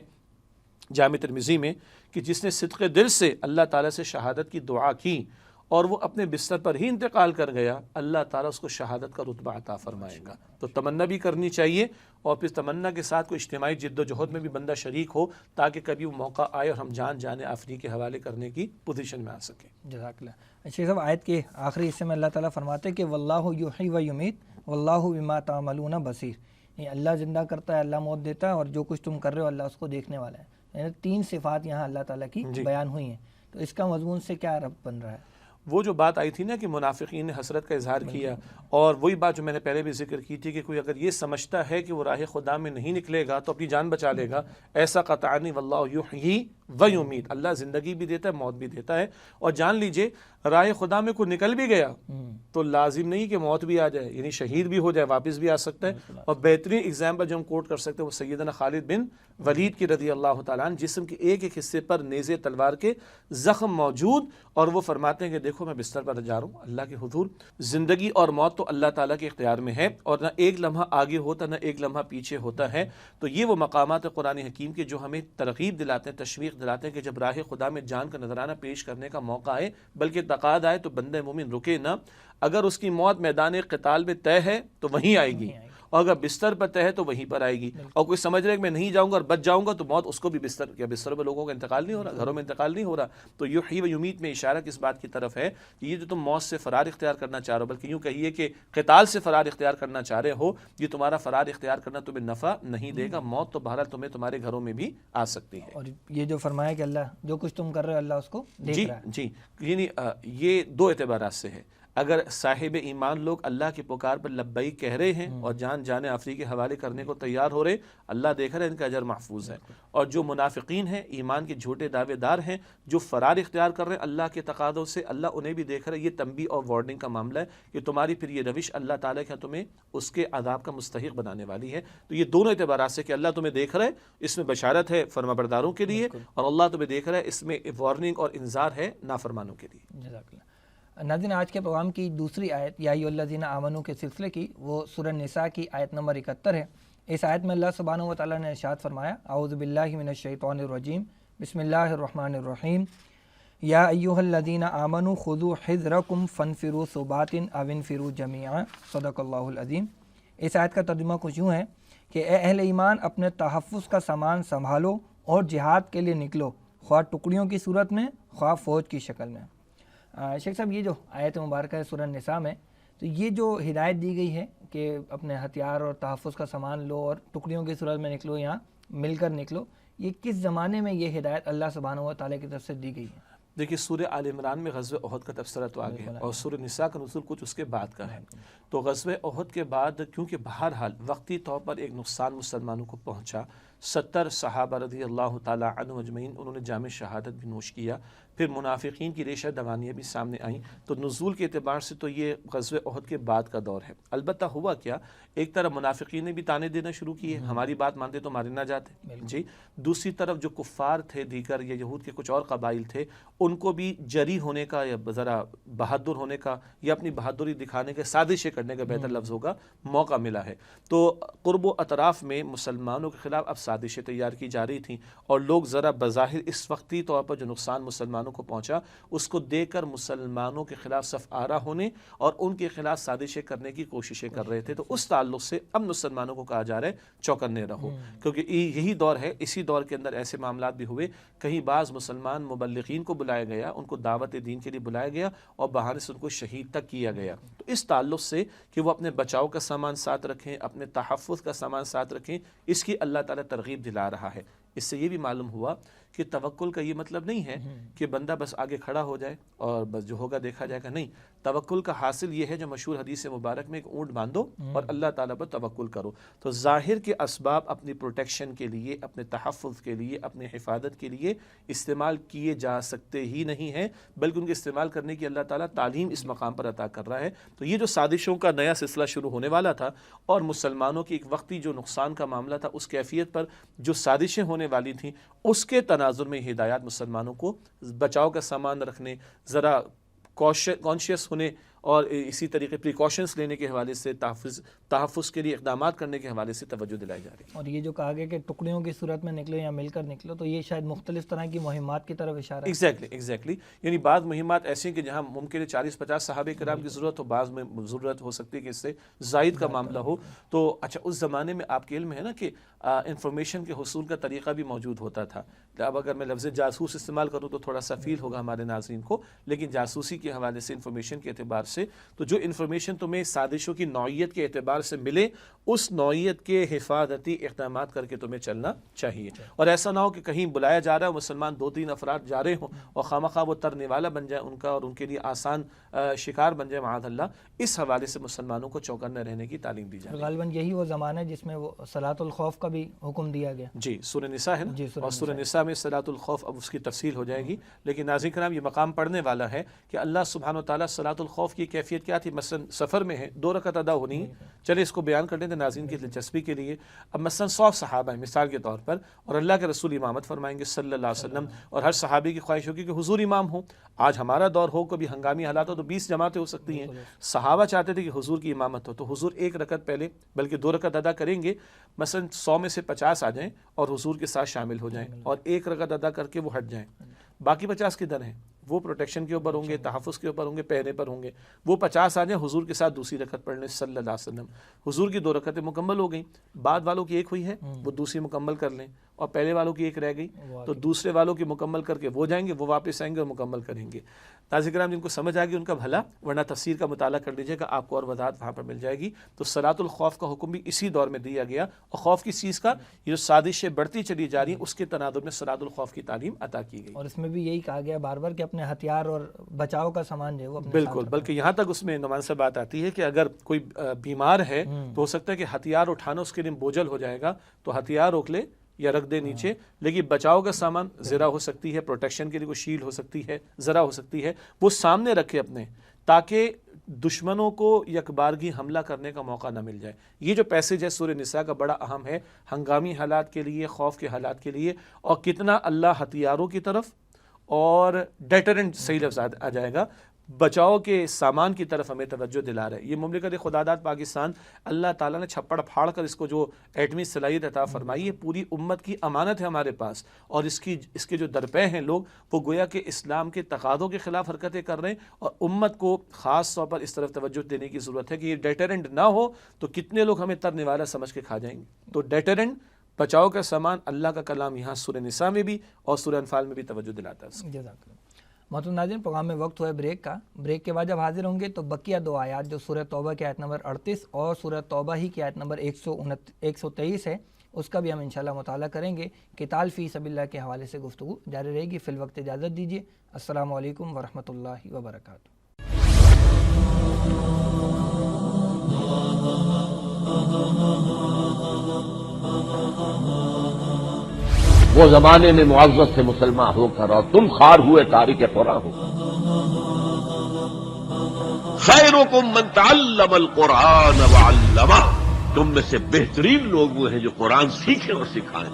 جامع ترمذی میں کہ جس نے صدق دل سے اللہ تعالیٰ سے شہادت کی دعا کی اور وہ اپنے بستر پر ہی انتقال کر گیا، اللہ تعالیٰ اس کو شہادت کا رتبہ عطا فرمائے گا۔ تو تمنا بھی کرنی چاہیے، اور پھر تمنا کے ساتھ کوئی اجتماعی جد و جہد میں بھی بندہ شریک ہو، تاکہ کبھی وہ موقع آئے اور ہم جان آفرین کے حوالے کرنے کی پوزیشن میں آ سکیں۔ جزاک اللہ۔ شیخ صاحب، آیت کے آخری حصے میں اللہ تعالیٰ فرماتے ہیں کہ واللہ یحیی و یمیت واللہ بما تعملون بصیر، یہ اللہ زندہ کرتا ہے، اللہ موت دیتا ہے، اور جو کچھ تم کر رہے ہو اللہ اس کو دیکھنے والا ہے۔ یعنی 3 صفات یہاں اللہ تعالیٰ کی بیان ہوئی ہیں، تو اس کا مضمون سے کیا ربط بن رہا ہے؟ وہ جو بات آئی تھی نا کہ منافقین نے حسرت کا اظہار کیا، اور وہی بات جو میں نے پہلے بھی ذکر کی تھی کہ کوئی اگر یہ سمجھتا ہے کہ وہ راہ خدا میں نہیں نکلے گا تو اپنی جان بچا لے گا، ایسا قطعا نہیں۔ واللہ یحیی و یمیت، اللہ زندگی بھی دیتا ہے، موت بھی دیتا ہے، اور جان لیجئے راہ خدا میں کوئی نکل بھی گیا تو لازم نہیں کہ موت بھی آ جائے، یعنی شہید بھی ہو جائے، واپس بھی آ سکتا ہے۔ اور بہترین اگزامپل جو ہم کوٹ کر سکتے ہیں وہ سیدنا خالد بن ولید کی رضی اللہ تعالیٰ عنہ، جسم کے ایک ایک حصے پر نیزے تلوار کے زخم موجود، اور وہ فرماتے ہیں کہ دیکھو میں بستر پر جا رہا ہوں اللہ کے حضور، زندگی اور موت تو اللہ تعالیٰ کے اختیار میں ہے، اور نہ ایک لمحہ آگے ہوتا نہ ایک لمحہ پیچھے ہوتا ہے۔ تو یہ وہ مقامات قرآن حکیم کے جو ہمیں ترغیب دلاتے ہیں، تشویق دلاتے ہیں کہ جب راہ خدا میں جان کا نذرانہ پیش کرنے کا موقع آئے، بلکہ تقاضا آئے، تو بندہ مومن رکے نہ۔ اگر اس کی موت میدان قتال میں طے ہے تو وہیں آئے گی، اور اگر بستر پر طے ہے تو وہیں پر آئے گی۔ اور کوئی سمجھ رہے کہ میں نہیں جاؤں گا اور بچ جاؤں گا تو موت اس کو بھی بستر پر لوگوں کا انتقال نہیں ہو رہا، گھروں میں انتقال نہیں ہو رہا۔ تو یحیی و یمیت میں اشارہ کس بات کی طرف ہے کہ یہ جو تم موت سے فرار اختیار کرنا چاہ رہے ہو، بلکہ یوں کہیے کہ قتال سے فرار اختیار کرنا چاہ رہے ہو، یہ تمہارا فرار اختیار کرنا تمہیں نفع نہیں دے گا۔ موت تو بہرحال تمہیں تمہارے گھروں میں بھی آ سکتی ہے۔ اور یہ جو فرمایا کہ اللہ جو کچھ تم کر رہے ہو اللہ اس کو دیکھ رہا ہے۔ جی، یعنی یہ 2 اعتبارات سے ہے۔ اگر صاحب ایمان لوگ اللہ کی پکار پر لبیک کہہ رہے ہیں اور جان آفری کے حوالے کرنے کو تیار ہو رہے، اللہ دیکھ رہے، ان کا اجر محفوظ ہے۔ اور جو منافقین ہیں، ایمان کے جھوٹے دعوے دار ہیں، جو فرار اختیار کر رہے ہیں اللہ کے تقاضوں سے، اللہ انہیں بھی دیکھ رہے۔ یہ تنبیہ اور وارننگ کا معاملہ ہے کہ تمہاری پھر یہ روش اللہ تعالیٰ کے تمہیں اس کے عذاب کا مستحق بنانے والی ہے۔ تو یہ دونوں اعتبارات سے کہ اللہ تمہیں دیکھ رہا ہے، اس میں بشارت ہے فرمانبرداروں کے لیے، اور اللہ تمہیں دیکھ رہا ہے، اس میں وارننگ اور انذار ہے نافرمانوں کے لیے۔ جزاک اللہ۔ ناظرین، آج کے پروگرام کی دوسری آیت یا ایھا الذین آمنوا کے سلسلے کی، وہ سورہ نساء کی آیت نمبر 71 ہے۔ اس آیت میں اللہ سبحانہ و تعالیٰ نے ارشاد فرمایا، اعوذ باللہ من الشیطان الرجیم، بسم اللہ الرحمن الرحیم، یا ایھا الذین آمنوا خذوا حذرکم فانفروا ثبات او انفروا جمیعا، صدق اللہ العظیم۔ اس آیت کا ترجمہ کچھ یوں ہے کہ اے اہل ایمان، اپنے تحفظ کا سامان سنبھالو اور جہاد کے لیے نکلو، خواہ ٹکڑیوں کی صورت میں خواہ فوج کی شکل میں۔ شیخ صاحب، یہ جو آیت مبارکہ ہے سورہ نساء میں، تو یہ جو ہدایت دی گئی ہے کہ اپنے ہتھیار اور تحفظ کا سامان لو اور ٹکڑیوں کی صورت میں نکلو، یہاں مل کر نکلو، یہ کس زمانے میں یہ ہدایت اللہ سبحانہ و تعالیٰ کی طرف سے دی گئی ہے؟ دیکھیے، سورہ آل عمران میں غزوہ احد کا تبصرہ تو آگے ہے، اور سورہ نساء کا نزول کچھ اس کے بعد کا ہے۔ تو غزوہ احد کے بعد کیونکہ بہرحال وقتی طور پر ایک نقصان مسلمانوں کو پہنچا، 70 صحابہ رضی اللہ تعالیٰ عنہ اجمعین انہوں نے جام شہادت بھی نوش کیا، پھر منافقین کی ریشہ دوانیاں بھی سامنے آئیں، تو نزول کے اعتبار سے تو یہ غزوہ احد کے بعد کا دور ہے۔ البتہ ہوا کیا، ایک طرف منافقین نے بھی تانے دینا شروع کیے، ہماری بات مانتے تو مارے نہ جاتے جی، دوسری طرف جو کفار تھے دیگر یا یہود کے کچھ اور قبائل تھے، ان کو بھی جری ہونے کا یا ذرا بہادر ہونے کا یا اپنی بہادری دکھانے کے، سازشیں کرنے کا بہتر لفظ ہوگا، موقع ملا ہے۔ تو قرب و اطراف میں مسلمانوں کے خلاف اب سازشیں تیار کی جا رہی تھیں، اور لوگ ذرا بظاہر اس وقتی طور پر جو نقصان مسلمانوں کو پہنچا اس کو دیکھ کر مسلمانوں کے خلاف صف آرا ہونے اور ان کے خلاف سازشیں کرنے کی کوششیں کر رہے تھے۔ تو اس تعلق سے اب مسلمانوں کو کہا جا رہا ہے چوکنے رہو، کیونکہ یہی دور ہے۔ اسی دور کے اندر ایسے معاملات بھی ہوئے، کہیں بعض مسلمان مبلغین کو بلایا گیا، ان کو دعوت دین کے لیے بلایا گیا اور بہانے سے ان کو شہید تک کیا گیا۔ تو اس تعلق سے کہ وہ اپنے بچاؤ کا سامان ساتھ رکھیں، اپنے تحفظ کا سامان ساتھ رکھیں، اس کی اللہ تعالیٰ ترغیب دلا رہا ہے۔ اس سے یہ بھی معلوم ہوا کہ توکل کا یہ مطلب نہیں ہے کہ بندہ بس آگے کھڑا ہو جائے اور بس جو ہوگا دیکھا جائے گا، نہیں۔ توکل کا حاصل یہ ہے جو مشہور حدیث مبارک میں ایک اونٹ باندھو اور اللہ تعالیٰ پر توکل کرو۔ تو ظاہر کے اسباب اپنی پروٹیکشن کے لیے، اپنے تحفظ کے لیے، اپنے حفاظت کے لیے استعمال کیے جا سکتے ہی نہیں ہیں، بلکہ ان کے استعمال کرنے کی اللہ تعالیٰ تعلیم اس مقام پر عطا کر رہا ہے۔ تو یہ جو سازشوں کا نیا سلسلہ شروع ہونے والا تھا اور مسلمانوں کی ایک وقتی جو نقصان کا معاملہ تھا، اس کیفیت پر جو سازشیں ہونے والی تھیں، اس کے تناظر میں ہدایات مسلمانوں کو بچاؤ کا سامان رکھنے، ذرا کانشیس ہونے اور اسی طریقے پریکاشنس لینے کے حوالے سے تحفظ کے لیے اقدامات کرنے کے حوالے سے توجہ دلائی جا رہی ہے۔ اور یہ جو کہا گیا کہ ٹکڑیوں کی صورت میں نکلو یا مل کر نکلو، تو یہ شاید مختلف طرح کی مہمات کی طرف اشارہ ہے۔ ایگزیکٹلی یعنی بعض مہمات ایسی ہیں کہ جہاں ممکن ہے 40-50 صحابہ کرام کی ضرورت ہو، بعض میں ضرورت ہو سکتی ہے کہ اس سے زائد کا معاملہ ہو۔ تو اچھا اس زمانے میں آپ کے علم ہے نا کہ انفارمیشن کے حصول کا طریقہ بھی موجود ہوتا تھا۔ اب اگر میں لفظ جاسوس استعمال کروں تو تھوڑا سا فیل ہوگا ہمارے ناظرین کو، لیکن جاسوسی کے حوالے سے انفارمیشن کے اعتبار سے تو جو انفارمیشن تمہیں سازشوں کی نوعیت کے اعتبار سے ملے، اس نوعیت کے حفاظتی اقدامات کر کے تمہیں چلنا چاہیے، اور ایسا نہ ہو کہ کہیں بلایا جا رہا ہے مسلمان 2-3 افراد جا رہے ہوں اور خواہ وہ ترنے والا بن جائے ان کا اور ان کے لیے آسان شکار بن جائے معاذ اللہ۔ اس حوالے سے مسلمانوں کو چوکنے رہنے کی تعلیم دی جائے۔ غالباً یہی وہ زمانہ ہے جس میں وہ صلاۃ الخوف کا بھی حکم دیا گیا۔ جی سورہ نساء ہے نا، اور سورہ نساء میں صلاۃ الخوف، اب اس کی تفصیل ہو جائے گی، لیکن ناظرین کرام یہ مقام پڑھنے والا ہے کہ اللہ سبحانہ و تعالیٰ صلاۃ الخوف کی کیفیت کیا تھی۔ مثلا سفر میں ہے 2 رکعت ادا ہونی ہے، چلے اس کو بیان کر لیتے ناظرین کی دلچسپی کے لیے۔ اب مثلا 100 صحابہ ہیں مثال کے طور پر، اور اللہ کے رسول امامت فرمائیں گے صلی اللہ علیہ وسلم، اور ہر صحابی کی خواہش ہوگی کہ حضور امام ہو۔ آج ہمارا دور ہو، کبھی ہنگامی حالات ہو تو 20 جماعتیں ہو سکتی ہیں، صحابہ چاہتے تھے کہ حضور کی امامت ہو، تو حضور 1 رکعت پہلے بلکہ 2 رکعت ادا کریں گے، مثلا 100 میں سے 50 آ جائیں اور حضور کے ساتھ شامل ہو جائیں، اور 1 رکعت ادا کر کے وہ ہٹ جائیں۔ باقی 50 کدھر ہیں؟ وہ پروٹیکشن کے اوپر ہوں گے، تحفظ کے اوپر ہوں گے، پہرے پر ہوں گے۔ وہ 50 آ جائیں، حضور کے ساتھ دوسری رکعت پڑھ لیں صلی اللہ علیہ وسلم۔ حضور کی 2 رکعتیں مکمل ہو گئیں، بعد والوں کی 1 ہوئی ہے وہ دوسری مکمل کر لیں، اور پہلے والوں کی 1 رہ گئی تو دوسرے والوں کی مکمل کر کے وہ جائیں گے، وہ واپس آئیں گے اور مکمل کریں گے۔ ناظرین کرام جن کو سمجھ آ گئی ان کا بھلا، ورنہ تفسیر کا مطالعہ کر لیجیے گا، آپ کو اور وضاحت وہاں پر مل جائے گی۔ تو صلاۃ الخوف کا حکم بھی اسی دور میں دیا گیا، اور خوف کی چیز کا یہ جو سازشیں بڑھتی چلی جا رہی ہیں اس کے تناظر میں صلاۃ الخوف کی تعلیم عطا کی گئی۔ اور اس میں بھی یہی کہا گیا بار بار کہ اپنے ہتھیار اور بچاؤ کا سامان جو ہے وہ اپنے بالکل، بلکہ یہاں تک اس میں نعمان سے بات آتی ہے کہ اگر کوئی بیمار ہے تو ہو سکتا ہے کہ ہتھیار اٹھانا اس کے لیے بوجھل ہو جائے گا، تو ہتھیار روک لے یا رکھ دے نیچے، لیکن بچاؤ کا سامان زرہ ہو سکتی ہے، پروٹیکشن کے لیے کوئی شیلڈ ہو سکتی ہے، زرہ ہو سکتی ہے، وہ سامنے رکھے اپنے، تاکہ دشمنوں کو یکبارگی حملہ کرنے کا موقع نہ مل جائے۔ یہ جو پیسج ہے سورہ نساء کا بڑا اہم ہے ہنگامی حالات کے لیے، خوف کے حالات کے لیے، اور کتنا اللہ ہتھیاروں کی طرف اور ڈیٹرنٹ صحیح لفظ آ جائے گا، بچاؤ کے سامان کی طرف ہمیں توجہ دلا رہا ہے۔ یہ مملکت خداداد پاکستان اللہ تعالیٰ نے چھپڑ پھاڑ کر اس کو جو ایٹمی صلاحیت عطا فرمائی ہے، پوری امت کی امانت ہے ہمارے پاس، اور اس کے جو درپے ہیں لوگ، وہ گویا کہ اسلام کے تقاضوں کے خلاف حرکتیں کر رہے ہیں، اور امت کو خاص طور پر اس طرف توجہ دینے کی ضرورت ہے کہ یہ ڈیٹرنٹ نہ ہو تو کتنے لوگ ہمیں ترنے والا سمجھ کے کھا جائیں گے۔ تو ڈیٹرنٹ، بچاؤ کا سامان، اللہ کا کلام یہاں سورہ نساء میں بھی اور سورہ انفال میں بھی توجہ دلاتا ہے۔ جزاک اللہ۔ محترم ناظرین، پروگرام میں وقت ہوا ہے بریک کا۔ بریک کے بعد جب حاضر ہوں گے تو بقیہ 2 آیات جو سورہ توبہ کی آیت نمبر 38 اور سورہ توبہ ہی کی آیت نمبر 123 ہے، اس کا بھی ہم انشاءاللہ مطالعہ کریں گے۔ قتال فی سبیل اللہ کے حوالے سے گفتگو جاری رہے گی۔ فی الوقت اجازت دیجیے۔ السلام علیکم ورحمۃ اللہ وبرکاتہ۔ وہ زمانے میں معزز تھے مسلمان ہو کر، اور تم خوار ہوئے تارک قرآن ہو۔ خیرکم من تعلم القرآن وعلمہ، تم میں سے بہترین لوگ وہ ہیں جو قرآن سیکھیں اور سکھائیں۔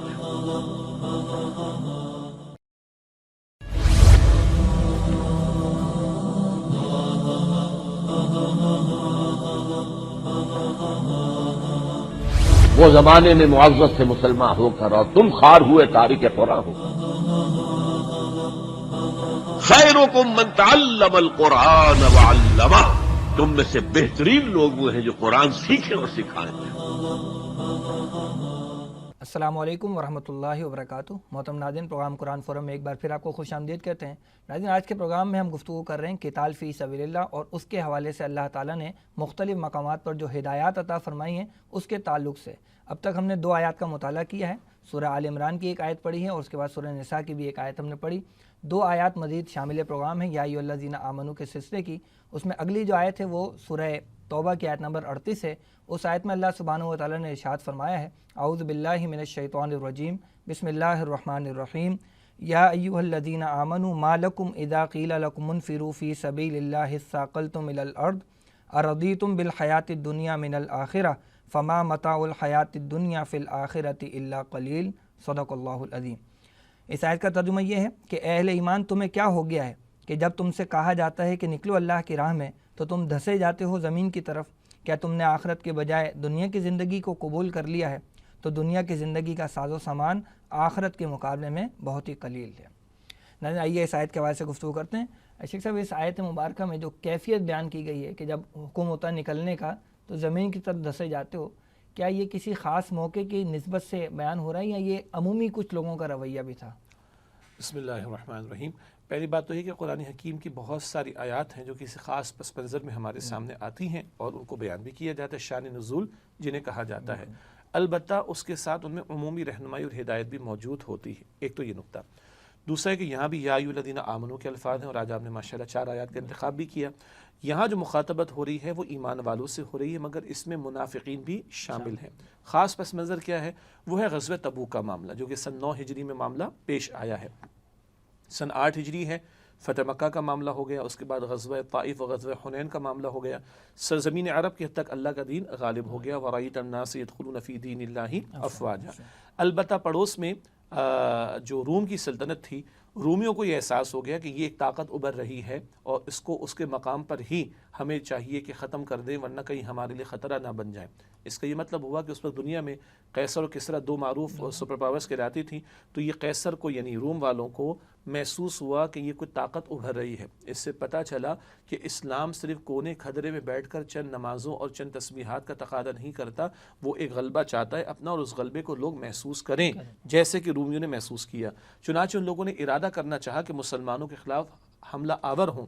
وہ زمانے میں معزز تھے مسلمان ہو کر، اور تم خوار ہوئے تارک قرآن ہو۔ خیرکم من تعلم القرآن وعلمہ، تم میں سے بہترین لوگ وہ ہیں جو قرآن سیکھیں اور سکھائیں۔ السلام علیکم ورحمۃ اللہ وبرکاتہ۔ محترم ناظرین، پروگرام قرآن فورم میں ایک بار پھر آپ کو خوش آمدید کہتے ہیں۔ ناظرین، آج کے پروگرام میں ہم گفتگو کر رہے ہیں قتال فی سبیل اللہ، اور اس کے حوالے سے اللہ تعالیٰ نے مختلف مقامات پر جو ہدایات عطا فرمائی ہیں اس کے تعلق سے۔ اب تک ہم نے 2 آیات کا مطالعہ کیا ہے، سورہ آل عمران کی 1 آیت پڑھی ہے، اور اس کے بعد سورہ نساء کی بھی 1 آیت ہم نے پڑھی۔ 2 آیات مزید شامل پروگرام ہیں یا ایھا الذین آمنوا کے سلسلے کی۔ اس میں اگلی جو آیت ہے وہ سورہ توبہ کی آیت نمبر 38 ہے۔ اس آیت میں اللہ سبحانہ و تعالیٰ نے ارشاد فرمایا ہے، اعوذ باللہ من الشیطان الرجیم، بسم اللہ الرحمن الرحیم، یا ایھا الذین آمنوا ما لکم اذا قیل لکم انفروا فی سبیل اللہ اثاقلتم الی الارض ارضیتم بالحیاۃ الدنیا من الآخرہ فما متاع الحیاۃ الدنیا فی الآخرۃ الا قلیل۔ صدق اللہ العظیم۔ اس آیت کا ترجمہ یہ ہے کہ اے اہل ایمان، تمہیں کیا ہو گیا ہے کہ جب تم سے کہا جاتا ہے کہ نکلو اللہ کی راہ میں، تو تم دھسے جاتے ہو زمین کی طرف. کیا تم نے آخرت کے بجائے دنیا کی زندگی کو قبول کر لیا ہے؟ تو دنیا کی زندگی کا ساز و سامان آخرت کے مقابلے میں بہت ہی قلیل ہے. ناظرین آئیے اس آیت کے حوالے سے گفتگو کرتے ہیں. شیخ صاحب اس آیت مبارکہ میں جو کیفیت بیان کی گئی ہے کہ جب حکم ہوتا ہے نکلنے کا تو زمین کی طرف دھسے جاتے ہو، کیا یہ کسی خاص موقع کی نسبت سے بیان ہو رہا ہے یا یہ عمومی کچھ لوگوں کا رویہ بھی تھا؟ بسم اللہ الرحمن الرحیم. پہلی بات تو یہ کہ قرآن حکیم کی بہت ساری آیات ہیں جو کسی خاص پس منظر میں ہمارے سامنے آتی ہیں اور ان کو بیان بھی کیا جاتا ہے، شان نزول جنہیں کہا جاتا ہے. البتہ اس کے ساتھ ان میں عمومی رہنمائی اور ہدایت بھی موجود ہوتی ہے. ایک تو یہ نقطہ. دوسرا ہے کہ یہاں بھی یا ایھا الذین آمنوا کے الفاظ ہیں اور آج آپ نے ماشاءاللہ 4 آیات کا انتخاب بھی کیا. یہاں جو مخاطبت ہو رہی ہے وہ ایمان والوں سے ہو رہی ہے، مگر اس میں منافقین بھی شامل ہیں. خاص پس منظر کیا ہے؟ وہ ہے غزوہ تبوک کا معاملہ جو کہ سن 9 ہجری میں معاملہ پیش آیا ہے. سن 8 ہجری ہے، فتح مکہ کا معاملہ ہو گیا. اس کے بعد غزوہ طائف و غزوہ حنین کا معاملہ ہو گیا. سرزمین عرب کی حد تک اللہ کا دین غالب ہو گیا. وَرَأَيْتَ النَّاسَ يَدْخُلُونَ فِي دِينِ اللَّهِ أَفْوَاجًا. البتہ پڑوس میں جو روم کی سلطنت تھی، رومیوں کو یہ احساس ہو گیا کہ یہ ایک طاقت ابھر رہی ہے اور اس کو اس کے مقام پر ہی ہمیں چاہیے کہ ختم کر دیں ورنہ کہیں ہمارے لیے خطرہ نہ بن جائے. اس کا یہ مطلب ہوا کہ اس وقت دنیا میں قیصر اور کسریٰ 2 معروف سپر پاورز کہلاتی تھیں. تو یہ قیصر کو یعنی روم والوں کو محسوس ہوا کہ یہ کوئی طاقت ابھر رہی ہے. اس سے پتہ چلا کہ اسلام صرف کونے کھدرے میں بیٹھ کر چند نمازوں اور چند تسبیحات کا تقاضا نہیں کرتا، وہ ایک غلبہ چاہتا ہے اپنا، اور اس غلبے کو لوگ محسوس کریں جیسے کہ رومیوں نے محسوس کیا. چنانچہ ان لوگوں نے ارادہ کرنا چاہا کہ مسلمانوں کے خلاف حملہ آور ہوں.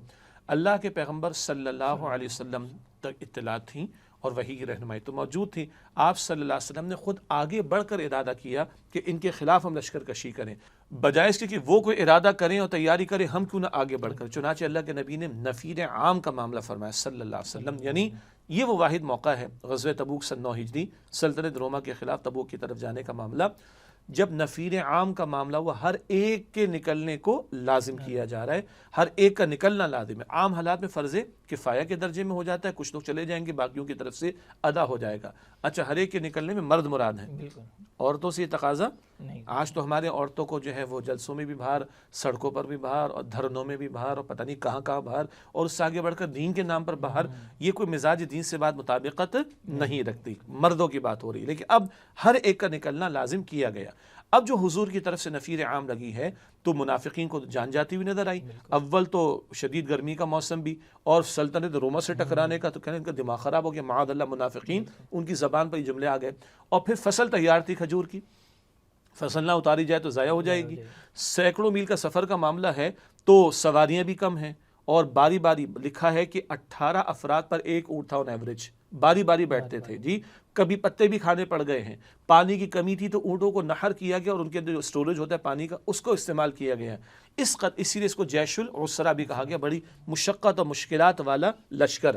اللہ کے پیغمبر صلی اللہ علیہ وسلم تک اطلاع تھیں اور وحی کی رہنمائی تو موجود تھی. آپ صلی اللہ علیہ وسلم نے خود آگے بڑھ کر ارادہ کیا کہ ان کے خلاف ہم لشکر کشی کریں، بجائے اس کے کہ وہ کوئی ارادہ کریں اور تیاری کریں، ہم کیوں نہ آگے بڑھ کر. چنانچہ اللہ کے نبی نے نفیر عام کا معاملہ فرمایا صلی اللہ علیہ وسلم. یعنی یہ وہ واحد موقع ہے غزوہ تبوک سن 9 ہجری سلطنت روما کے خلاف تبوک کی طرف جانے کا معاملہ، جب نفیر عام کا معاملہ ہوا. ہر ایک کے نکلنے کو لازم کیا جا رہا ہے، ہر ایک کا نکلنا لازم ہے. عام حالات میں فرض کفایہ کے درجے میں ہو جاتا ہے، کچھ لوگ چلے جائیں گے، باقیوں کی طرف سے ادا ہو جائے گا. اچھا، ہر ایک کے نکلنے میں مرد مراد ہیں، عورتوں سے یہ تقاضا نہیں. آج تو ہمارے عورتوں کو جو ہے وہ جلسوں میں بھی باہر، سڑکوں پر بھی باہر، اور دھرنوں میں بھی باہر، اور پتہ نہیں کہاں کہاں باہر، اور اس سے آگے بڑھ کر دین کے نام پر باہر. یہ کوئی مزاج دین سے بات مطابقت نہیں رکھتی، مردوں کی بات ہو رہی ہے. لیکن اب ہر ایک کا نکلنا لازم کیا گیا. اب جو حضور کی طرف سے نفیر عام لگی ہے تو منافقین کو جان جاتی ہوئی نظر آئی. اول تو شدید گرمی کا موسم بھی، اور سلطنت روما سے ٹکرانے کا، تو کہنے ان کا دماغ خراب ہو گیا، معاذ اللہ. منافقین ان کی زبان پر یہ جملے آ گئے. اور پھر فصل تیار تھی کھجور کی، فصل نہ اتاری جائے تو ضائع ہو جائے گی. سینکڑوں میل کا سفر کا معاملہ ہے تو سواریاں بھی کم ہیں، اور باری باری لکھا ہے کہ 18 افراد پر ایک اونٹ تھا آن ایوریج، باری باری بیٹھتے تھے. جی، کبھی پتے بھی کھانے پڑ گئے ہیں. پانی کی کمی تھی تو اونٹوں کو نہر کیا گیا اور ان کے اندر جو اسٹوریج ہوتا ہے پانی کا اس کو استعمال کیا گیا. اسی لیے اس کو جیش العسرہ بھی کہا گیا، بڑی مشقت اور مشکلات والا لشکر.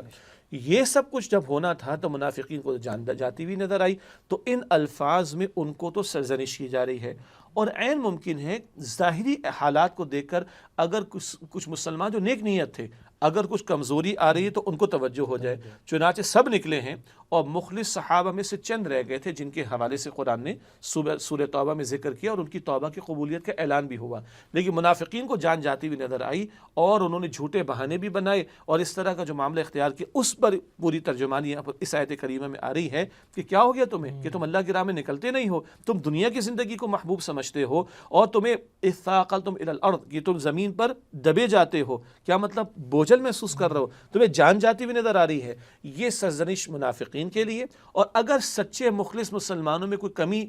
یہ سب کچھ جب ہونا تھا تو منافقین کو جان جاتی ہوئی نظر آئی. تو ان الفاظ میں ان کو تو سرزنش کی جا رہی ہے، اور عین ممکن ہے ظاہری حالات کو دیکھ کر اگر کچھ مسلمان جو نیک نیت تھے اگر کچھ کمزوری آ رہی ہے تو ان کو توجہ ہو جائے. چنانچہ سب نکلے ہیں، اور مخلص صحابہ میں سے چند رہ گئے تھے جن کے حوالے سے قرآن نے سورہ توبہ میں ذکر کیا، اور ان کی توبہ کی قبولیت کا اعلان بھی ہوا. لیکن منافقین کو جان جاتی ہوئی نظر آئی، اور انہوں نے جھوٹے بہانے بھی بنائے، اور اس طرح کا جو معاملہ اختیار کیا. اس پر پوری ترجمانی یہاں پر اس آیت کریمہ میں آ رہی ہے کہ کیا ہو گیا تمہیں کہ تم اللہ کی راہ میں نکلتے نہیں ہو، تم دنیا کی زندگی کو محبوب سمجھتے ہو، اور تمہیں اثاقلتم الی الارض کہ تم زمین پر دبے جاتے ہو. کیا مطلب؟ بوجھل محسوس کر رہے ہو، تمہیں جان جاتی ہوئی نظر آ رہی ہے. یہ سرزنش منافقین کے لیے. اور اگر سچے مخلص مسلمانوں میں کوئی کمی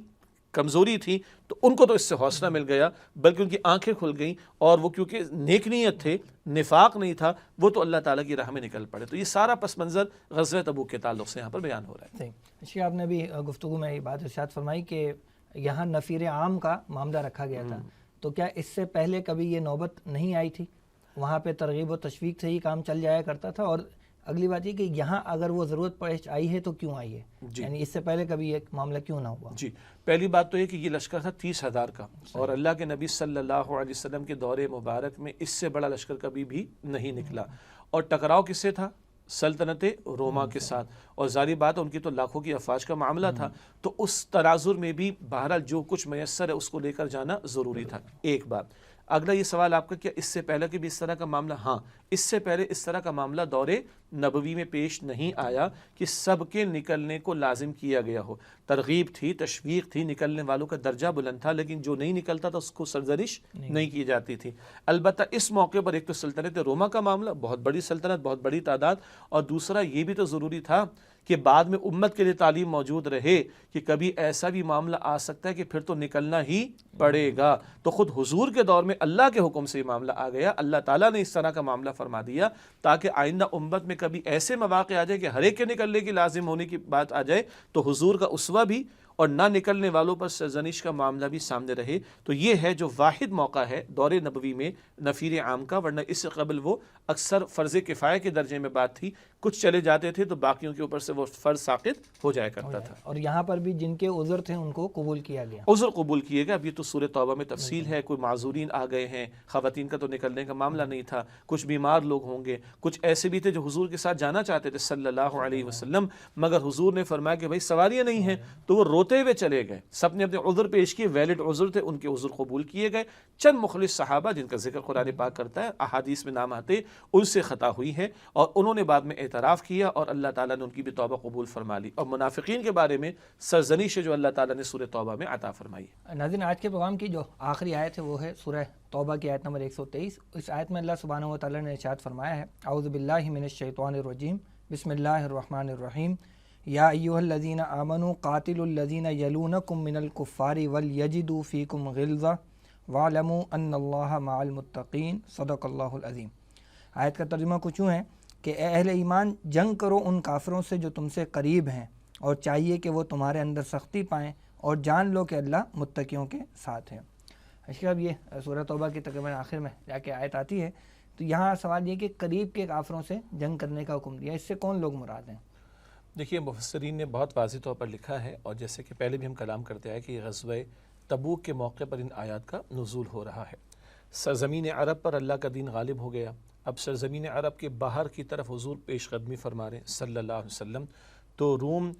کمزوری تھی تو ان کو تو اس سے حوصلہ مل گیا، بلکہ ان کی آنکھیں کھل گئیں، اور وہ کیونکہ نیک نیت تھے، نفاق نہیں تھا، وہ تو اللہ تعالیٰ کی راہ میں نکل پڑے. تو یہ سارا پس منظر غزوہ تبوک کے تعلق سے یہاں پر بیان ہو رہا ہے. اچھا، آپ نے بھی گفتگو میں یہ بات ارشاد فرمائی کہ یہاں نفیر عام کا معاملہ رکھا گیا تھا، تو کیا اس سے پہلے کبھی یہ نوبت نہیں آئی تھی؟ وہاں پہ ترغیب و تشویق سے ہی کام چل جایا کرتا تھا. اور اگلی بات یہ کہ یہاں اگر وہ ضرورت پیش آئی ہے تو کیوں آئی ہے؟ یعنی اس سے پہلے کبھی یہ معاملہ کیوں نہ ہوا؟ جی، پہلی بات تو یہ کہ یہ لشکر تھا 30,000 کا، اور اللہ کے نبی صلی اللہ علیہ وسلم کے دور مبارک میں اس سے بڑا لشکر کبھی بھی نہیں نکلا. اور ٹکراؤ کس سے تھا؟ سلطنت روما کے ساتھ. اور ظاہری بات ان کی تو لاکھوں کی افواج کا معاملہ تھا، تو اس تناظر میں بھی بہرحال جو کچھ میسر ہے اس کو لے کر جانا ضروری تھا. ایک بات. اگلا یہ سوال آپ کا کیا اس سے پہلے کہ بھی اس طرح کا معاملہ؟ ہاں، اس سے پہلے اس طرح کا معاملہ دور نبوی میں پیش نہیں آیا کہ سب کے نکلنے کو لازم کیا گیا ہو. ترغیب تھی، تشویق تھی، نکلنے والوں کا درجہ بلند تھا، لیکن جو نہیں نکلتا تھا اس کو سرزنش نہیں کی جاتی تھی. البتہ اس موقع پر ایک تو سلطنت روما کا معاملہ، بہت بڑی سلطنت، بہت بڑی تعداد، اور دوسرا یہ بھی تو ضروری تھا کہ بعد میں امت کے لیے تعلیم موجود رہے کہ کبھی ایسا بھی معاملہ آ سکتا ہے کہ پھر تو نکلنا ہی پڑے گا. تو خود حضور کے دور میں اللہ کے حکم سے یہ معاملہ آ گیا، اللہ تعالیٰ نے اس طرح کا معاملہ فرما دیا تاکہ آئندہ امت میں کبھی ایسے مواقع آ جائے کہ ہر ایک کے نکلنے کی لازم ہونے کی بات آ جائے تو حضور کا اسوہ بھی اور نہ نکلنے والوں پر سرزنش کا معاملہ بھی سامنے رہے. تو یہ ہے جو واحد موقع ہے دور نبوی میں نفیر عام کا، ورنہ اس سے قبل وہ اکثر فرض کفایہ کے درجے میں بات تھی، کچھ چلے جاتے تھے تو باقیوں کے اوپر سے وہ فرض ساقط ہو جایا کرتا تھا. اور یہاں پر بھی جن کے عذر تھے ان کو قبول کیا گیا، عذر قبول کیے گئے. اب یہ تو سورہ توبہ میں تفصیل ہے، کوئی معذورین آ گئے ہیں، خواتین کا تو نکلنے کا معاملہ نہیں تھا، کچھ بیمار لوگ ہوں گے، کچھ ایسے بھی تھے جو حضور کے ساتھ جانا چاہتے تھے صلی اللہ علیہ وسلم، مگر حضور نے فرمایا کہ بھائی سواریاں نہیں ہیں، تو وہ روتے ہوئے چلے گئے. سب نے اپنے عذر پیش کیے، ویلڈ عذر تھے، ان کے عذر قبول کیے گئے. چند مخلص صحابہ جن کا ذکر قرآن پاک کرتا ہے، احادیث میں نام آتے، ان سے خطا ہوئی ہے اور انہوں نے بعد میں اعتراف کیا اور اللہ تعالیٰ نے ان کی بھی توبہ قبول فرما لی. اور منافقین کے بارے میں سرزنش جو اللہ تعالیٰ نے سورہ توبہ میں عطا فرمائی. ناظرین، آج کے پروگرام کی جو آخری آیت ہے وہ ہے سورہ توبہ کی آیت نمبر 123. اس آیت میں اللہ سبحانہ و تعالیٰ نے ارشاد فرمایا ہے، اعوذ باللہ من الشیطان الرجیم، بسم اللہ الرحمن الرحیم، یا ایھا الذین آمنوا قاتلوا الذین یلونکم من الکفار ولیجدوا فیکم غلظہ واعلموا ان اللہ مع المتقین، صدق اللہ العظیم. آیت کا ترجمہ کچھ یوں ہے کہ اے اہل ایمان، جنگ کرو ان کافروں سے جو تم سے قریب ہیں، اور چاہیے کہ وہ تمہارے اندر سختی پائیں، اور جان لو کہ اللہ متقیوں کے ساتھ ہے. اس کے بعد یہ سورہ توبہ کی تقریباً آخر میں جا کے آیت آتی ہے. تو یہاں سوال یہ کہ قریب کے کافروں سے جنگ کرنے کا حکم دیا، اس سے کون لوگ مراد ہیں؟ دیکھیے، مفسرین نے بہت واضح طور پر لکھا ہے، اور جیسے کہ پہلے بھی ہم کلام کرتے آئے کہ یہ غزوہ تبوک کے موقع پر ان آیات کا نزول ہو رہا ہے. سرزمین عرب پر اللہ کا دین غالب ہو گیا. اب سرزمین عرب کے باہر کی طرف حضور پیش قدمی فرما رہے ہیں صلی اللہ علیہ وسلم. تو روم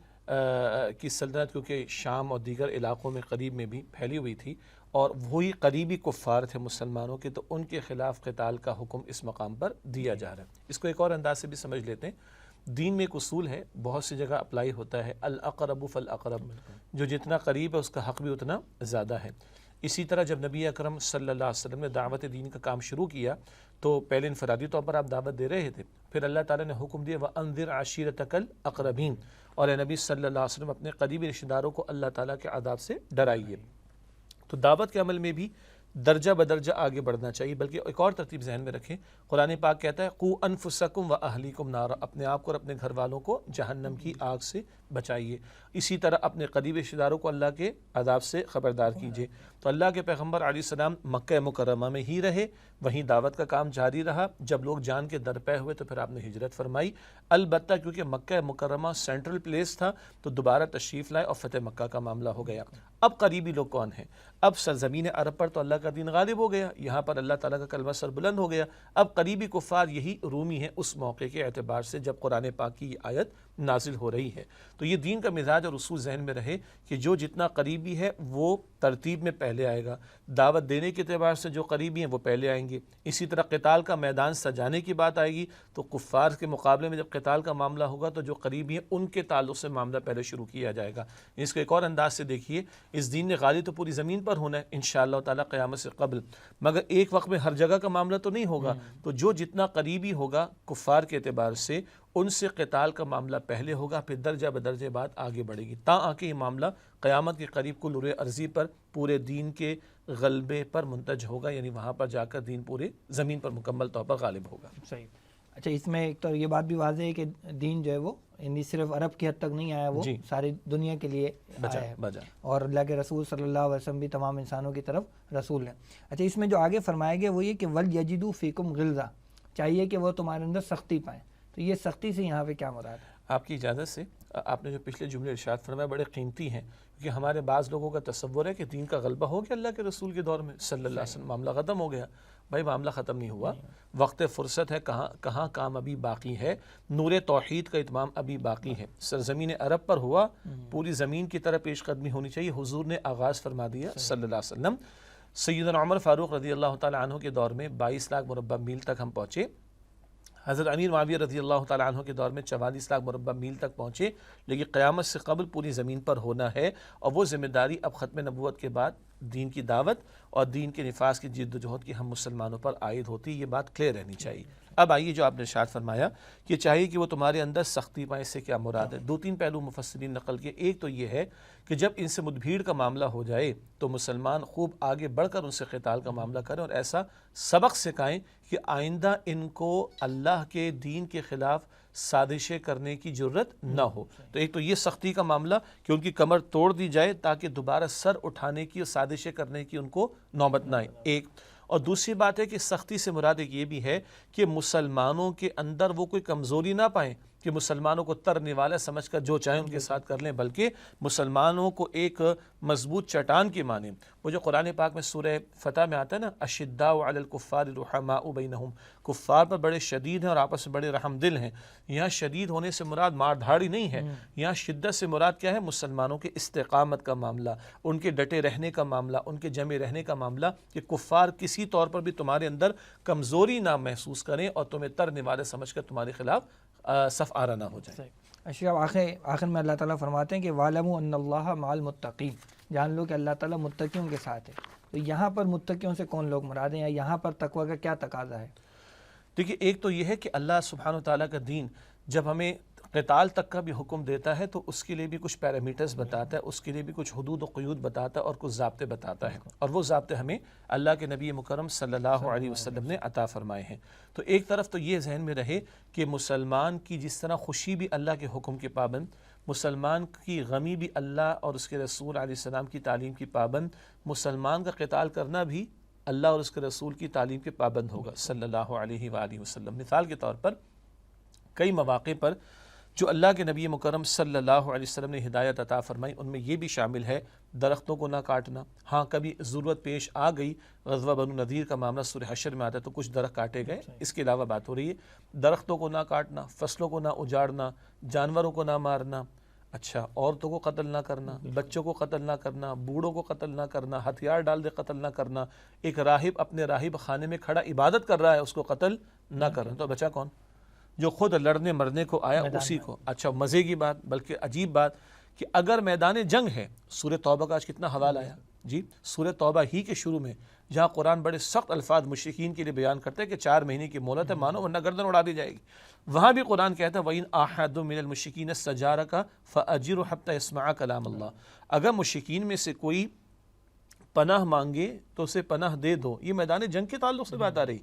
کی سلطنت کیونکہ شام اور دیگر علاقوں میں قریب میں بھی پھیلی ہوئی تھی، اور وہی قریبی کفار تھے مسلمانوں کے، تو ان کے خلاف قتال کا حکم اس مقام پر دیا جا رہا ہے. اس کو ایک اور انداز سے بھی سمجھ لیتے ہیں. دین میں ایک اصول ہے، بہت سی جگہ اپلائی ہوتا ہے، الاقرب فالاقرب، جو جتنا قریب ہے اس کا حق بھی اتنا زیادہ ہے. اسی طرح جب نبی اکرم صلی اللہ علیہ وسلم نے دعوت دین کا کام شروع کیا تو پہلے انفرادی طور پر آپ دعوت دے رہے تھے، پھر اللہ تعالیٰ نے حکم دیا وَأَنذِرْ عَشِيرَتَكَ الْأَقْرَبِينَ، اور اے نبی صلی اللہ علیہ وسلم اپنے قریبی رشتہ داروں کو اللہ تعالیٰ کے عذاب سے ڈرائیے. تو دعوت کے عمل میں بھی درجہ بدرجہ آگے بڑھنا چاہیے. بلکہ ایک اور ترتیب ذہن میں رکھیں، قرآن پاک کہتا ہے قُوا أَنفُسَكُمْ وَأَهْلِيكُمْ نَارًا، اپنے آپ کو اور اپنے گھر والوں کو جہنم کی آگ سے بچائیے. اسی طرح اپنے قریبی رشتہ داروں کو اللہ کے عذاب سے خبردار کیجیے. تو اللہ کے پیغمبر علیہ السلام مکہ مکرمہ میں ہی رہے، وہیں دعوت کا کام جاری رہا. جب لوگ جان کے درپے ہوئے تو پھر آپ نے ہجرت فرمائی. البتہ کیونکہ مکہ مکرمہ سینٹرل پلیس تھا تو دوبارہ تشریف لائے اور فتح مکہ کا معاملہ ہو گیا. اب قریبی لوگ کون ہیں؟ اب سرزمین عرب پر تو اللہ کا دین غالب ہو گیا، یہاں پر اللہ تعالیٰ کا کلمہ سر بلند ہو گیا. اب قریبی کفار یہی رومی ہیں اس موقع کے اعتبار سے جب قرآن پاک کی یہ آیت نازل ہو رہی ہے. تو یہ دین کا مزاج اور اصول ذہن میں رہے کہ جو جتنا قریبی ہے وہ ترتیب میں پہلے آئے گا. دعوت دینے کے اعتبار سے جو قریبی ہیں وہ پہلے آئیں گے. اسی طرح قتال کا میدان سجانے کی بات آئے گی تو کفار کے مقابلے میں جب قتال کا معاملہ ہوگا تو جو قریبی ہیں ان کے تعلق سے معاملہ پہلے شروع کیا جائے گا. اس کو ایک اور انداز سے دیکھیے، اس دین نے غالب تو پوری زمین پر ہونا ہے انشاءاللہ تعالیٰ قیامت سے قبل، مگر ایک وقت میں ہر جگہ کا معاملہ تو نہیں ہوگا. تو جو جتنا قریبی ہوگا کفار کے اعتبار سے ان سے قتال کا معاملہ پہلے ہوگا، پھر درجہ بدرجہ بات آگے بڑھے گی، تا آ کے یہ معاملہ قیامت کے قریب کل روئے ارضی پر پورے دین کے غلبے پر منتج ہوگا، یعنی وہاں پر جا کر دین پورے زمین پر مکمل طور پر غالب ہوگا. صحیح. اچھا، اس میں ایک تو یہ بات بھی واضح ہے کہ دین جو ہے وہ یعنی صرف عرب کی حد تک نہیں آیا، وہ ساری دنیا کے لیے آیا ہے، اور اللہ کے رسول صلی اللہ علیہ وسلم بھی تمام انسانوں کی طرف رسول ہیں. اچھا، اس میں جو آگے فرمایا گیا وہ یہ کہ وَلْيَجِدُوا فِيكُمْ غِلْظَةً، چاہیے کہ وہ تمہارے اندر سختی پائیں. تو یہ سختی سے یہاں پہ کیا مراد ہے؟ آپ کی اجازت سے، آپ نے جو پچھلے جملے ارشاد فرمائے بڑے قیمتی ہیں، کیونکہ ہمارے بعض لوگوں کا تصور ہے کہ دین کا غلبہ ہو گیا اللہ کے رسول کے دور میں صلی اللہ علیہ وسلم، معاملہ ختم ہو گیا. بھائی معاملہ ختم نہیں ہوا، وقت فرصت ہے، کہاں کام ابھی باقی ہے، نور توحید کا اتمام ابھی باقی ہے. سرزمین عرب پر ہوا، پوری زمین کی طرح پیش قدمی ہونی چاہیے. حضور نے آغاز فرما دیا صلی اللہ علیہ وسلم. سیدنا عمر فاروق رضی اللہ تعالیٰ عنہ کے دور میں 22 لاکھ مربع میل تک ہم پہنچے، حضرت امیر معاویہ رضی اللہ تعالیٰ عنہ کے دور میں 44 لاکھ مربع میل تک پہنچے، لیکن قیامت سے قبل پوری زمین پر ہونا ہے، اور وہ ذمہ داری اب ختم نبوت کے بعد دین کی دعوت اور دین کے نفاذ کی جد و جہد کی ہم مسلمانوں پر عائد ہوتی، یہ بات کلیئر رہنی چاہیے۔ اب آئیے جو آپ نے ارشاد فرمایا کہ چاہیے کہ وہ تمہارے اندر سختی پائیں، اس سے کیا مراد ہے؟ 2-3 پہلو مفسرین نقل کے، ایک تو یہ ہے کہ جب ان سے مدبھیڑ کا معاملہ ہو جائے تو مسلمان خوب آگے بڑھ کر ان سے قتال کا معاملہ کریں اور ایسا سبق سکھائیں کہ آئندہ ان کو اللہ کے دین کے خلاف سازشیں کرنے کی جرت نہ ہو۔ تو ایک تو یہ سختی کا معاملہ کہ ان کی کمر توڑ دی جائے تاکہ دوبارہ سر اٹھانے کی اور سازشیں کرنے کی ان کو نوبت نہ آئے، ایک۔ اور دوسری بات ہے کہ سختی سے مراد ایک یہ بھی ہے کہ مسلمانوں کے اندر وہ کوئی کمزوری نہ پائیں کہ مسلمانوں کو ترنے والا سمجھ کر جو چاہیں ان کے ساتھ کر لیں، بلکہ مسلمانوں کو ایک مضبوط چٹان کی مانیں۔ وہ جو قرآن پاک میں سورہ فتح میں آتا ہے نا، اشداء علی الکفار رحماء بینہم، کفار پر بڑے شدید ہیں اور آپس میں بڑے رحم دل ہیں۔ یہاں شدید ہونے سے مراد مار دھاڑی نہیں ہے، یہاں شدت سے مراد کیا ہے؟ مسلمانوں کے استقامت کا معاملہ، ان کے ڈٹے رہنے کا معاملہ، ان کے جمے رہنے کا معاملہ، کہ کفار کسی طور پر بھی تمہارے اندر کمزوری نہ محسوس کریں اور تمہیں ترنے والے سمجھ کر تمہارے خلاف صف آرا نہ ہو جائے۔ اشیاء آخر میں اللہ تعالیٰ فرماتے ہیں کہ وَاعْلَمُوا أَنَّ اللَّهَ مَعَ الْمُتَّقِينَ، جان لو کہ اللہ تعالیٰ متقیوں کے ساتھ ہے۔ تو یہاں پر متقیوں سے کون لوگ مراد ہیں، یا یہاں پر تقویٰ کا کیا تقاضا ہے؟ دیکھیے، ایک تو یہ ہے کہ اللہ سبحانہ وتعالیٰ کا دین جب ہمیں قتال تک کا بھی حکم دیتا ہے تو اس کے لیے بھی کچھ پیرامیٹرز بتاتا ہے، اس کے لیے بھی کچھ حدود و قیود بتاتا ہے اور کچھ ضابطے بتاتا ہے، اور وہ ضابطے ہمیں اللہ کے نبی مکرم صلی اللہ علیہ وسلم نے عطا فرمائے ہیں۔ تو ایک طرف تو یہ ذہن میں رہے کہ مسلمان کی جس طرح خوشی بھی اللہ کے حکم کے پابند، مسلمان کی غمی بھی اللہ اور اس کے رسول علیہ السلام کی تعلیم کی پابند، مسلمان کا قتال کرنا بھی اللہ اور اس کے رسول کی تعلیم کے پابند ہوگا صلی اللہ علیہ وآلہ وسلم۔ مثال کے طور پر کئی مواقع پر جو اللہ کے نبی مکرم صلی اللہ علیہ وسلم نے ہدایت عطا فرمائی ان میں یہ بھی شامل ہے درختوں کو نہ کاٹنا۔ ہاں کبھی ضرورت پیش آ گئی، غزوہ بنو نذیر کا معاملہ سورہ حشر میں آتا ہے تو کچھ درخت کاٹے گئے، اس کے علاوہ بات ہو رہی ہے درختوں کو نہ کاٹنا، فصلوں کو نہ اجاڑنا، جانوروں کو نہ مارنا، اچھا عورتوں کو قتل نہ کرنا، بچوں کو قتل نہ کرنا، بوڑھوں کو قتل نہ کرنا، ہتھیار ڈال دے قتل نہ کرنا، ایک راہب اپنے راہب خانے میں کھڑا عبادت کر رہا ہے اس کو قتل نہ کرنا۔ تو بچا کون؟ جو خود لڑنے مرنے کو آیا اسی کو۔ اچھا مزے کی بات بلکہ عجیب بات کہ اگر میدان جنگ ہے، سورہ توبہ کا آج کتنا حوالہ آیا جی، سورہ توبہ ہی کے شروع میں جہاں قرآن بڑے سخت الفاظ مشرکین کے لیے بیان کرتے ہیں کہ 4 مہینے کی مہلت ہے، مانو ورنہ گردن اڑا دی جائے گی، وہاں بھی قرآن کہتا ہے وَإِنْ أَحَدٌ مِّنَ الْمُشْرِكِينَ اسْتَجَارَكَ فَأَجِرْهُ حَتَّى يَسْمَعَ كَلَامَ اللَّهِ، اگر مشرکین میں سے کوئی پناہ مانگے تو اسے پناہ دے دو۔ یہ میدان جنگ کے تعلق سے بات آ رہی،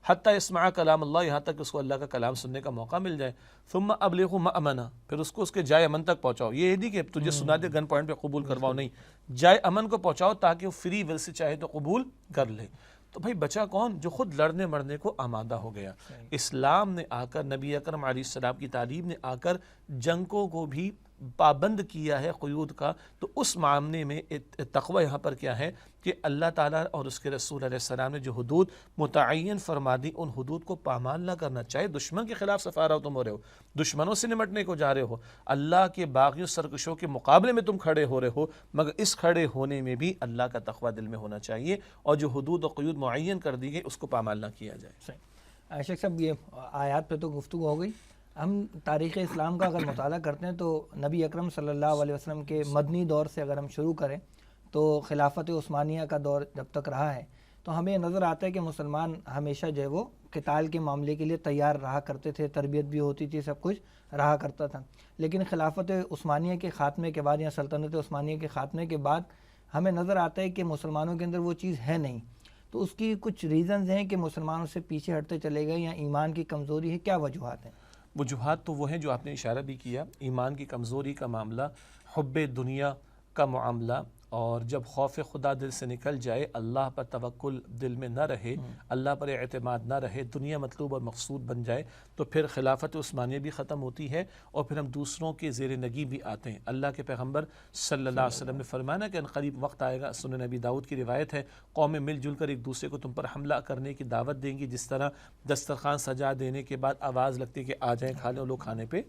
حتیٰ یسمع کلام اللہ، یہاں تک اس کو اللہ کا کلام سننے کا موقع مل جائے۔ ثم ابلغوا مأمنا، پھر اس کو اس کے جائے امن تک پہنچاؤ۔ یہ نہیں کہ تجھے سنا دے گن پوائنٹ پہ قبول کرواؤ، نہیں، جائے امن کو پہنچاؤ تاکہ وہ فری ول سے چاہے تو قبول کر لے۔ تو بھائی بچا کون؟ جو خود لڑنے مرنے کو آمادہ ہو گیا۔ اسلام نے آ کر، نبی اکرم علیہ السلام کی تعلیم نے آ کر جنگوں کو بھی پابند کیا ہے قیود کا۔ تو اس معاملے میں تقوی یہاں پر کیا ہے کہ اللہ تعالیٰ اور اس کے رسول علیہ السلام نے جو حدود متعین فرما دی ان حدود کو پامال نہ کرنا، چاہے دشمن کے خلاف سفارہ تم ہو رہے ہو، دشمنوں سے نمٹنے کو جا رہے ہو، اللہ کے باغیوں سرکشوں کے مقابلے میں تم کھڑے ہو رہے ہو، مگر اس کھڑے ہونے میں بھی اللہ کا تقوی دل میں ہونا چاہیے اور جو حدود و قیود معین کر دی گئی اس کو پامال نہ کیا جائے۔ شیخ صاحب یہ آیات پہ تو گفتگو ہو گئی، ہم تاریخ اسلام کا اگر مطالعہ کرتے ہیں تو نبی اکرم صلی اللہ علیہ وسلم کے مدنی دور سے اگر ہم شروع کریں تو خلافت عثمانیہ کا دور جب تک رہا ہے تو ہمیں نظر آتا ہے کہ مسلمان ہمیشہ جو ہے وہ قتال کے معاملے کے لیے تیار رہا کرتے تھے، تربیت بھی ہوتی تھی، سب کچھ رہا کرتا تھا۔ لیکن خلافت عثمانیہ کے خاتمے کے بعد یا سلطنت عثمانیہ کے خاتمے کے بعد ہمیں نظر آتا ہے کہ مسلمانوں کے اندر وہ چیز ہے نہیں۔ تو اس کی کچھ ریزنز ہیں کہ مسلمانوں سے پیچھے ہٹتے چلے گئے یا ایمان کی کمزوری ہے، کیا وجوہات ہیں؟ وجوہات تو وہ ہیں جو آپ نے اشارہ بھی کیا، ایمان کی کمزوری کا معاملہ، حب دنیا کا معاملہ، اور جب خوف خدا دل سے نکل جائے، اللہ پر توکل دل میں نہ رہے، اللہ پر اعتماد نہ رہے، دنیا مطلوب اور مقصود بن جائے تو پھر خلافت عثمانیہ بھی ختم ہوتی ہے اور پھر ہم دوسروں کے زیر نگی بھی آتے ہیں۔ اللہ کے پیغمبر صلی اللہ علیہ وسلم نے فرمایا کہ ان قریب وقت آئے گا، سنن نبی داؤد کی روایت ہے، قومیں مل جل کر ایک دوسرے کو تم پر حملہ کرنے کی دعوت دیں گی، جس طرح دسترخوان سجا دینے کے بعد آواز لگتی ہے کہ آ جائیں کھا لیں، لوگ کھانے پہ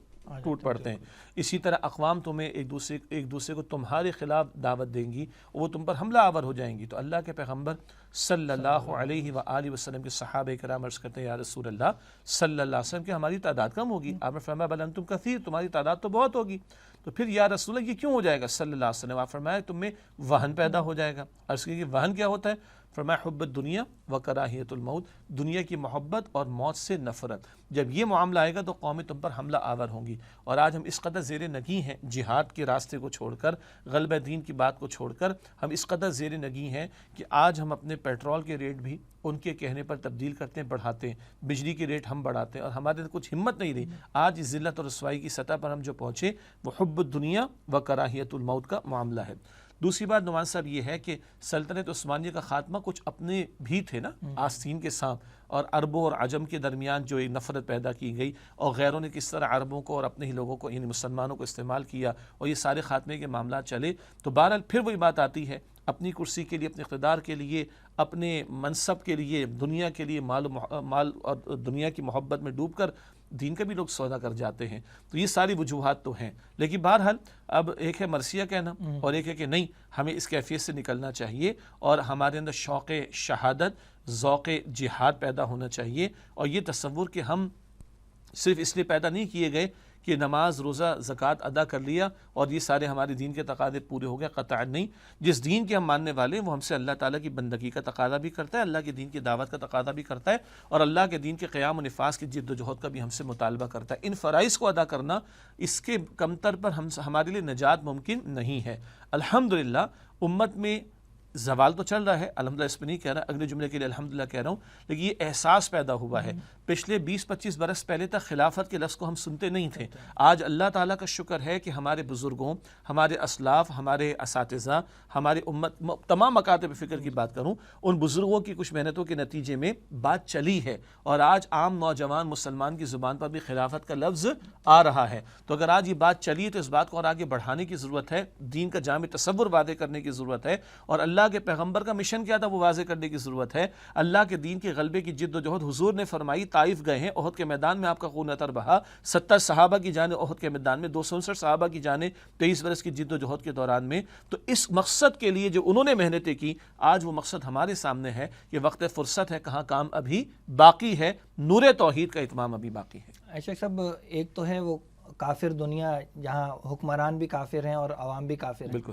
ٹوٹ پڑتے ہیں۔ اسی طرح اقوام تمہیں ایک دوسرے کو تمہارے خلاف دعوت دیں گی، وہ تم پر حملہ آور ہو جائیں گی۔ تو اللہ کے پیغمبر صلی اللہ علیہ وآلہ وسلم کے صحابہ کرام عرض کرتے ہیں یا رسول اللہ صلی اللہ علیہ وسلم کہ ہماری تعداد کم ہوگی۔ آپ نے فرمایا بل انتم کثیر، تمہاری تعداد تو بہت ہوگی۔ تو پھر یا رسول اللہ یہ کیوں ہو جائے گا صلی اللہ علیہ وسلم؟ آپ فرمایا تم میں وہن پیدا ہو جائے گا۔ عرض کی کہ وہن کیا ہوتا ہے؟ فرمایا حب الدنیا و کراہیت الموت، دنیا کی محبت اور موت سے نفرت۔ جب یہ معاملہ آئے گا تو قومیں تم پر حملہ آور ہوں گی۔ اور آج ہم اس قدر زیر نگیں ہیں جہاد کے راستے کو چھوڑ کر، غلبہ دین کی بات کو چھوڑ کر، ہم اس قدر زیر نگیں ہیں کہ آج ہم اپنے پیٹرول کے ریٹ بھی ان کے کہنے پر تبدیل کرتے ہیں، بڑھاتے ہیں، بجلی کے ریٹ ہم بڑھاتے ہیں، اور ہمارے کچھ ہمت نہیں رہی۔ آج اس ذلت اور رسوائی کی سطح پر ہم جو پہنچے وہ حب الدنیا و کراہیت الموت کا معاملہ ہے۔ دوسری بات نعمان صاحب یہ ہے کہ سلطنت عثمانیہ کا خاتمہ کچھ اپنے بھی تھے نا، آستین کے سانپ، اور عربوں اور عجم کے درمیان جو ایک نفرت پیدا کی گئی، اور غیروں نے کس طرح عربوں کو اور اپنے ہی لوگوں کو یعنی مسلمانوں کو استعمال کیا، اور یہ سارے خاتمے کے معاملات چلے۔ تو بہرحال پھر وہی بات آتی ہے، اپنی کرسی کے لیے، اپنے اقتدار کے لیے، اپنے منصب کے لیے، دنیا کے لیے، مال اور دنیا کی محبت میں ڈوب کر دین کا بھی لوگ سودا کر جاتے ہیں۔ تو یہ ساری وجوہات تو ہیں، لیکن بہرحال اب ایک ہے مرثیہ کہنا اور ایک ہے کہ نہیں، ہمیں اس کیفیت سے نکلنا چاہیے اور ہمارے اندر شوق شہادت، ذوق جہاد پیدا ہونا چاہیے، اور یہ تصور کہ ہم صرف اس لیے پیدا نہیں کیے گئے کہ نماز روزہ زکوٰۃ ادا کر لیا اور یہ سارے ہمارے دین کے تقاضے پورے ہو گئے، قطعا نہیں۔ جس دین کے ہم ماننے والے ہیں وہ ہم سے اللہ تعالیٰ کی بندگی کا تقاضا بھی کرتا ہے، اللہ کے دین کی دعوت کا تقاضا بھی کرتا ہے، اور اللہ کے دین کے قیام و نفاذ کی جد و جہد کا بھی ہم سے مطالبہ کرتا ہے۔ ان فرائض کو ادا کرنا، اس کے کمتر پر ہمارے لیے نجات ممکن نہیں ہے۔ الحمدللہ امت میں زوال تو چل رہا ہے، الحمدللہ اس پہ نہیں کہہ رہا، اگلے جملے کے لیے الحمدللہ کہہ رہا ہوں، لیکن یہ احساس پیدا ہوا ہے۔ پچھلے 20-25 برس پہلے تک خلافت کے لفظ کو ہم سنتے نہیں تھے۔ آج اللہ تعالیٰ کا شکر ہے کہ ہمارے بزرگوں، ہمارے اسلاف، ہمارے اساتذہ، ہمارے امت، تمام مکاتب فکر کی بات کروں، ان بزرگوں کی کچھ محنتوں کے نتیجے میں بات چلی ہے، اور آج عام نوجوان مسلمان کی زبان پر بھی خلافت کا لفظ آ رہا ہے۔ تو اگر آج یہ بات چلی ہے تو اس بات کو اور آگے بڑھانے کی ضرورت ہے، دین کا جامع تصور واضح کرنے کی ضرورت ہے، اور اللہ کے پیغمبر کا مشن کیا تھا وہ واضح کرنے کی ضرورت ہے۔ اللہ کے دین کے غلبے کی جد و جہد حضور نے فرمائی، طائف گئے ہیں، احد کے میدان میں آپ کا خون عطر بہا، 70 صحابہ کی جانیں احد کے میدان میں، 259 صحابہ کی جانیں 23 برس کی جد و جہد کے دوران میں۔ تو اس مقصد کے لیے جو انہوں نے محنتیں کی، آج وہ مقصد ہمارے سامنے ہے کہ وقت فرصت ہے، کہاں کام ابھی باقی ہے، نور توحید کا اتمام ابھی باقی ہے۔ ایسا سب ایک تو ہے وہ کافر دنیا جہاں حکمران بھی کافر ہیں اور عوام بھی کافر ہیں۔ بالکل،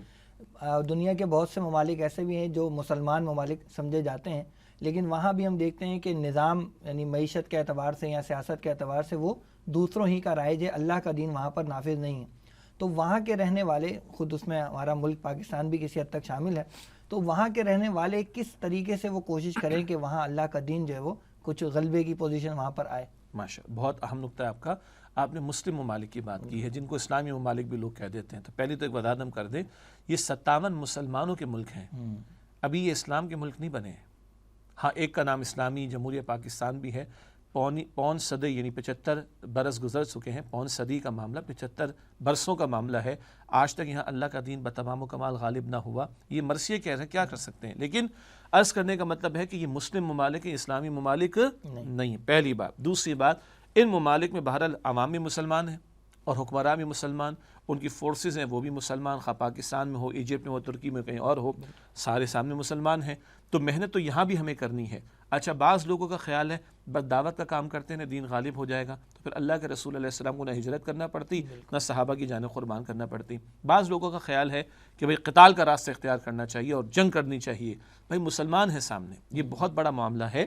دنیا کے بہت سے ممالک ایسے بھی ہیں جو مسلمان ممالک سمجھے جاتے ہیں، لیکن وہاں بھی ہم دیکھتے ہیں کہ نظام یعنی معیشت کے اعتبار سے یا سیاست کے اعتبار سے وہ دوسروں ہی کا رائج ہے، اللہ کا دین وہاں پر نافذ نہیں ہے۔ تو وہاں کے رہنے والے، خود اس میں ہمارا ملک پاکستان بھی کسی حد تک شامل ہے، تو وہاں کے رہنے والے کس طریقے سے وہ کوشش کریں کہ وہاں اللہ کا دین جو ہے وہ کچھ غلبے کی پوزیشن وہاں پر آئے۔ ماشاء اللہ، بہت اہم نقطہ ہے آپ کا۔ آپ نے مسلم ممالک کی بات کی ہے، جن کو اسلامی ممالک بھی لوگ کہہ دیتے ہیں۔ تو پہلے تو ایک وضاحت ہم کر دیں، یہ 57 مسلمانوں کے ملک ہیں، ابھی یہ اسلام کے ملک نہیں بنے ہیں۔ ہاں، ایک کا نام اسلامی جمہوریہ پاکستان بھی ہے، پون صدی یعنی 75 برس گزر چکے ہیں، پون صدی کا معاملہ 75 برسوں کا معاملہ ہے، آج تک یہاں اللہ کا دین بتمام و کمال غالب نہ ہوا۔ یہ مرثیہ کیا کر سکتے ہیں، لیکن عرض کرنے کا مطلب ہے کہ یہ مسلم ممالک ہیں، اسلامی ممالک نہیں ہیں، پہلی بات۔ دوسری بات، ان ممالک میں بہرحال عوام بھی مسلمان ہیں اور حکمراں بھی مسلمان، ان کی فورسز ہیں وہ بھی مسلمان، خواہ پاکستان میں ہو، ایجپٹ میں ہو، ترکی میں کہیں اور ہو، سارے سامنے مسلمان ہیں۔ تو محنت تو یہاں بھی ہمیں کرنی ہے۔ اچھا، بعض لوگوں کا خیال ہے بس دعوت کا کام کرتے ہیں، دین غالب ہو جائے گا، تو پھر اللہ کے رسول علیہ السلام کو نہ ہجرت کرنا پڑتی، نہ صحابہ کی جانیں قربان کرنا پڑتی۔ بعض لوگوں کا خیال ہے کہ بھئی قتال کا راستہ اختیار کرنا چاہیے اور جنگ کرنی چاہیے۔ بھئی مسلمان ہیں سامنے، یہ بہت بڑا معاملہ ہے،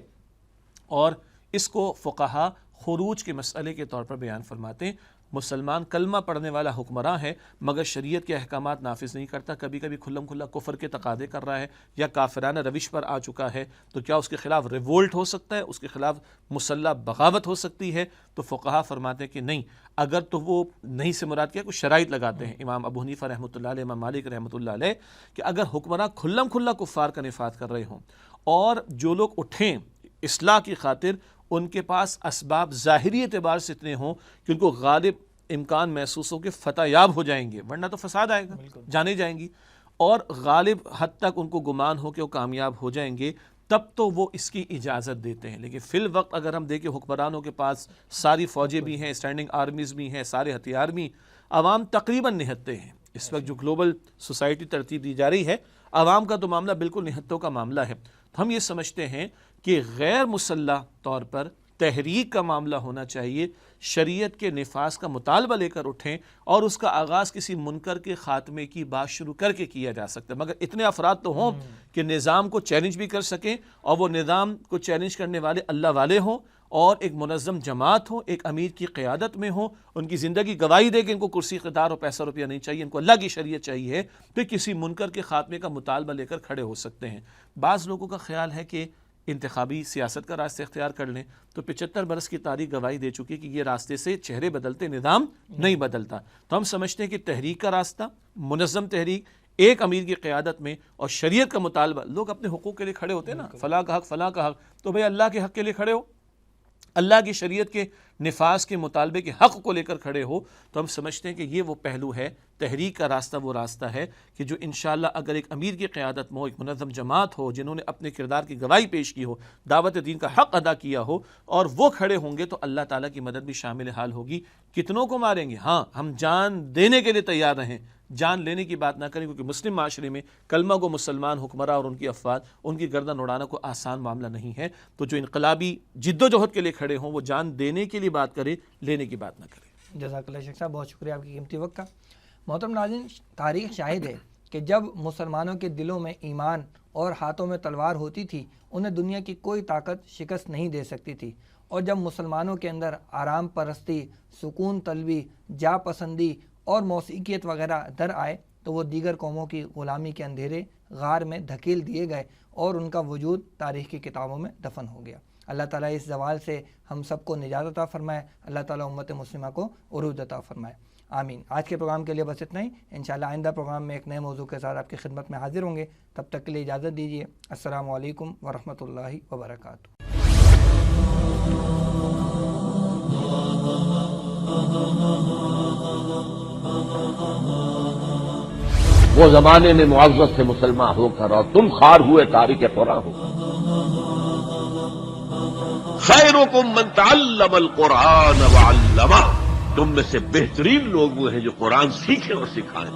اور اس کو فقہا خروج کے مسئلے کے طور پر بیان فرماتے ہیں۔ مسلمان کلمہ پڑھنے والا حکمراں ہے مگر شریعت کے احکامات نافذ نہیں کرتا، کبھی کبھی کھلم کھلا کفر کے تقاضے کر رہا ہے یا کافرانہ روش پر آ چکا ہے، تو کیا اس کے خلاف ریولٹ ہو سکتا ہے، اس کے خلاف مسلح بغاوت ہو سکتی ہے؟ تو فقہا فرماتے ہیں کہ نہیں، اگر تو وہ نہیں سے مراد کیا، کچھ شرائط لگاتے ہیں امام ابو حنیفہ رحمۃ اللہ علیہ، امام مالک رحمۃ اللہ علیہ، کہ اگر حکمراں کھلم کھلا کفار کا نفاذ کر رہے ہوں اور جو لوگ اٹھیں اصلاح کی خاطر، ان کے پاس اسباب ظاہری اعتبار سے اتنے ہوں کہ ان کو غالب امکان محسوس ہو کہ فتح یاب ہو جائیں گے، ورنہ تو فساد آئے گا، جانے جائیں گی، اور غالب حد تک ان کو گمان ہو کہ وہ کامیاب ہو جائیں گے، تب تو وہ اس کی اجازت دیتے ہیں. لیکن فی الوقت اگر ہم دیکھیں حکمرانوں کے پاس ساری فوجیں بھی ہیں، اسٹینڈنگ آرمیز بھی ہیں، سارے ہتھیار بھی، عوام تقریباً نہتے ہیں. اس وقت جو گلوبل سوسائٹی ترتیب دی جا رہی ہے، عوام کا تو معاملہ بالکل نہتوں کا معاملہ ہے. تو ہم یہ سمجھتے ہیں کہ غیر مسلح طور پر تحریک کا معاملہ ہونا چاہیے، شریعت کے نفاذ کا مطالبہ لے کر اٹھیں اور اس کا آغاز کسی منکر کے خاتمے کی بات شروع کر کے کیا جا سکتا ہے، مگر اتنے افراد تو ہوں کہ نظام کو چیلنج بھی کر سکیں، اور وہ نظام کو چیلنج کرنے والے اللہ والے ہوں اور ایک منظم جماعت ہو، ایک امیر کی قیادت میں ہو، ان کی زندگی گواہی دے کہ ان کو کرسی اقتدار اور پیسہ روپیہ نہیں چاہیے، ان کو اللہ کی شریعت چاہیے، پھر کسی منکر کے خاتمے کا مطالبہ لے کر کھڑے ہو سکتے ہیں. بعض لوگوں کا خیال ہے کہ انتخابی سیاست کا راستہ اختیار کر لیں، تو 75 برس کی تاریخ گواہی دے چکی کہ یہ راستے سے چہرے بدلتے، نظام نہیں بدلتا. تو ہم سمجھتے ہیں کہ تحریک کا راستہ، منظم تحریک، ایک امیر کی قیادت میں اور شریعت کا مطالبہ. لوگ اپنے حقوق کے لیے کھڑے ہوتے ہیں نا، فلاں کا حق، فلاں کا حق، تو بھئی اللہ کے حق کے لیے کھڑے ہو، اللہ کی شریعت کے نفاذ کے مطالبے کے حق کو لے کر کھڑے ہو. تو ہم سمجھتے ہیں کہ یہ وہ پہلو ہے، تحریک کا راستہ وہ راستہ ہے کہ جو انشاءاللہ اگر ایک امیر کی قیادت میں ہو، ایک منظم جماعت ہو جنہوں نے اپنے کردار کی گواہی پیش کی ہو، دعوت دین کا حق ادا کیا ہو، اور وہ کھڑے ہوں گے تو اللہ تعالیٰ کی مدد بھی شامل حال ہوگی. کتنوں کو ماریں گے؟ ہاں، ہم جان دینے کے لیے تیار رہیں، جان لینے کی بات نہ کریں، کیونکہ مسلم معاشرے میں کلمہ گو مسلمان حکمراں اور ان کی افواج، ان کی گردن اڑانا کوئی آسان معاملہ نہیں ہے. تو جو انقلابی جد و جہد کے لیے کھڑے ہوں وہ جان دینے کے لیے بات کرے، لینے کی بات نہ کرے. جزاک اللہ شیخ صاحب، بہت شکریہ آپ کی قیمتی وقت کا. محترم ناظرین، تاریخ شاہد ہے کہ جب مسلمانوں کے دلوں میں ایمان اور ہاتھوں میں تلوار ہوتی تھی، انہیں دنیا کی کوئی طاقت شکست نہیں دے سکتی تھی. اور جب مسلمانوں کے اندر آرام پرستی، سکون طلبی، جا پسندی اور موسیقیت وغیرہ در آئے تو وہ دیگر قوموں کی غلامی کے اندھیرے غار میں دھکیل دیے گئے اور ان کا وجود تاریخ کی کتابوں میں دفن ہو گیا. اللہ تعالیٰ اس زوال سے ہم سب کو نجات عطا فرمائے. اللہ تعالیٰ امت مسلمہ کو عروج عطا فرمائے. آمین. آج کے پروگرام کے لیے بس اتنا ہی. انشاءاللہ آئندہ پروگرام میں ایک نئے موضوع کے ساتھ آپ کی خدمت میں حاضر ہوں گے. تب تک کے لیے اجازت دیجیے. السلام علیکم ورحمۃ اللہ وبرکاتہ. وہ زمانے میں معزز سے مسلمان ہو کر اور تم خوار ہوئے تارک قرآن ہو. خیرکم من تعلم القرآن وعلمہ، تم میں سے بہترین لوگ وہ ہیں جو قرآن سیکھیں اور سکھائیں.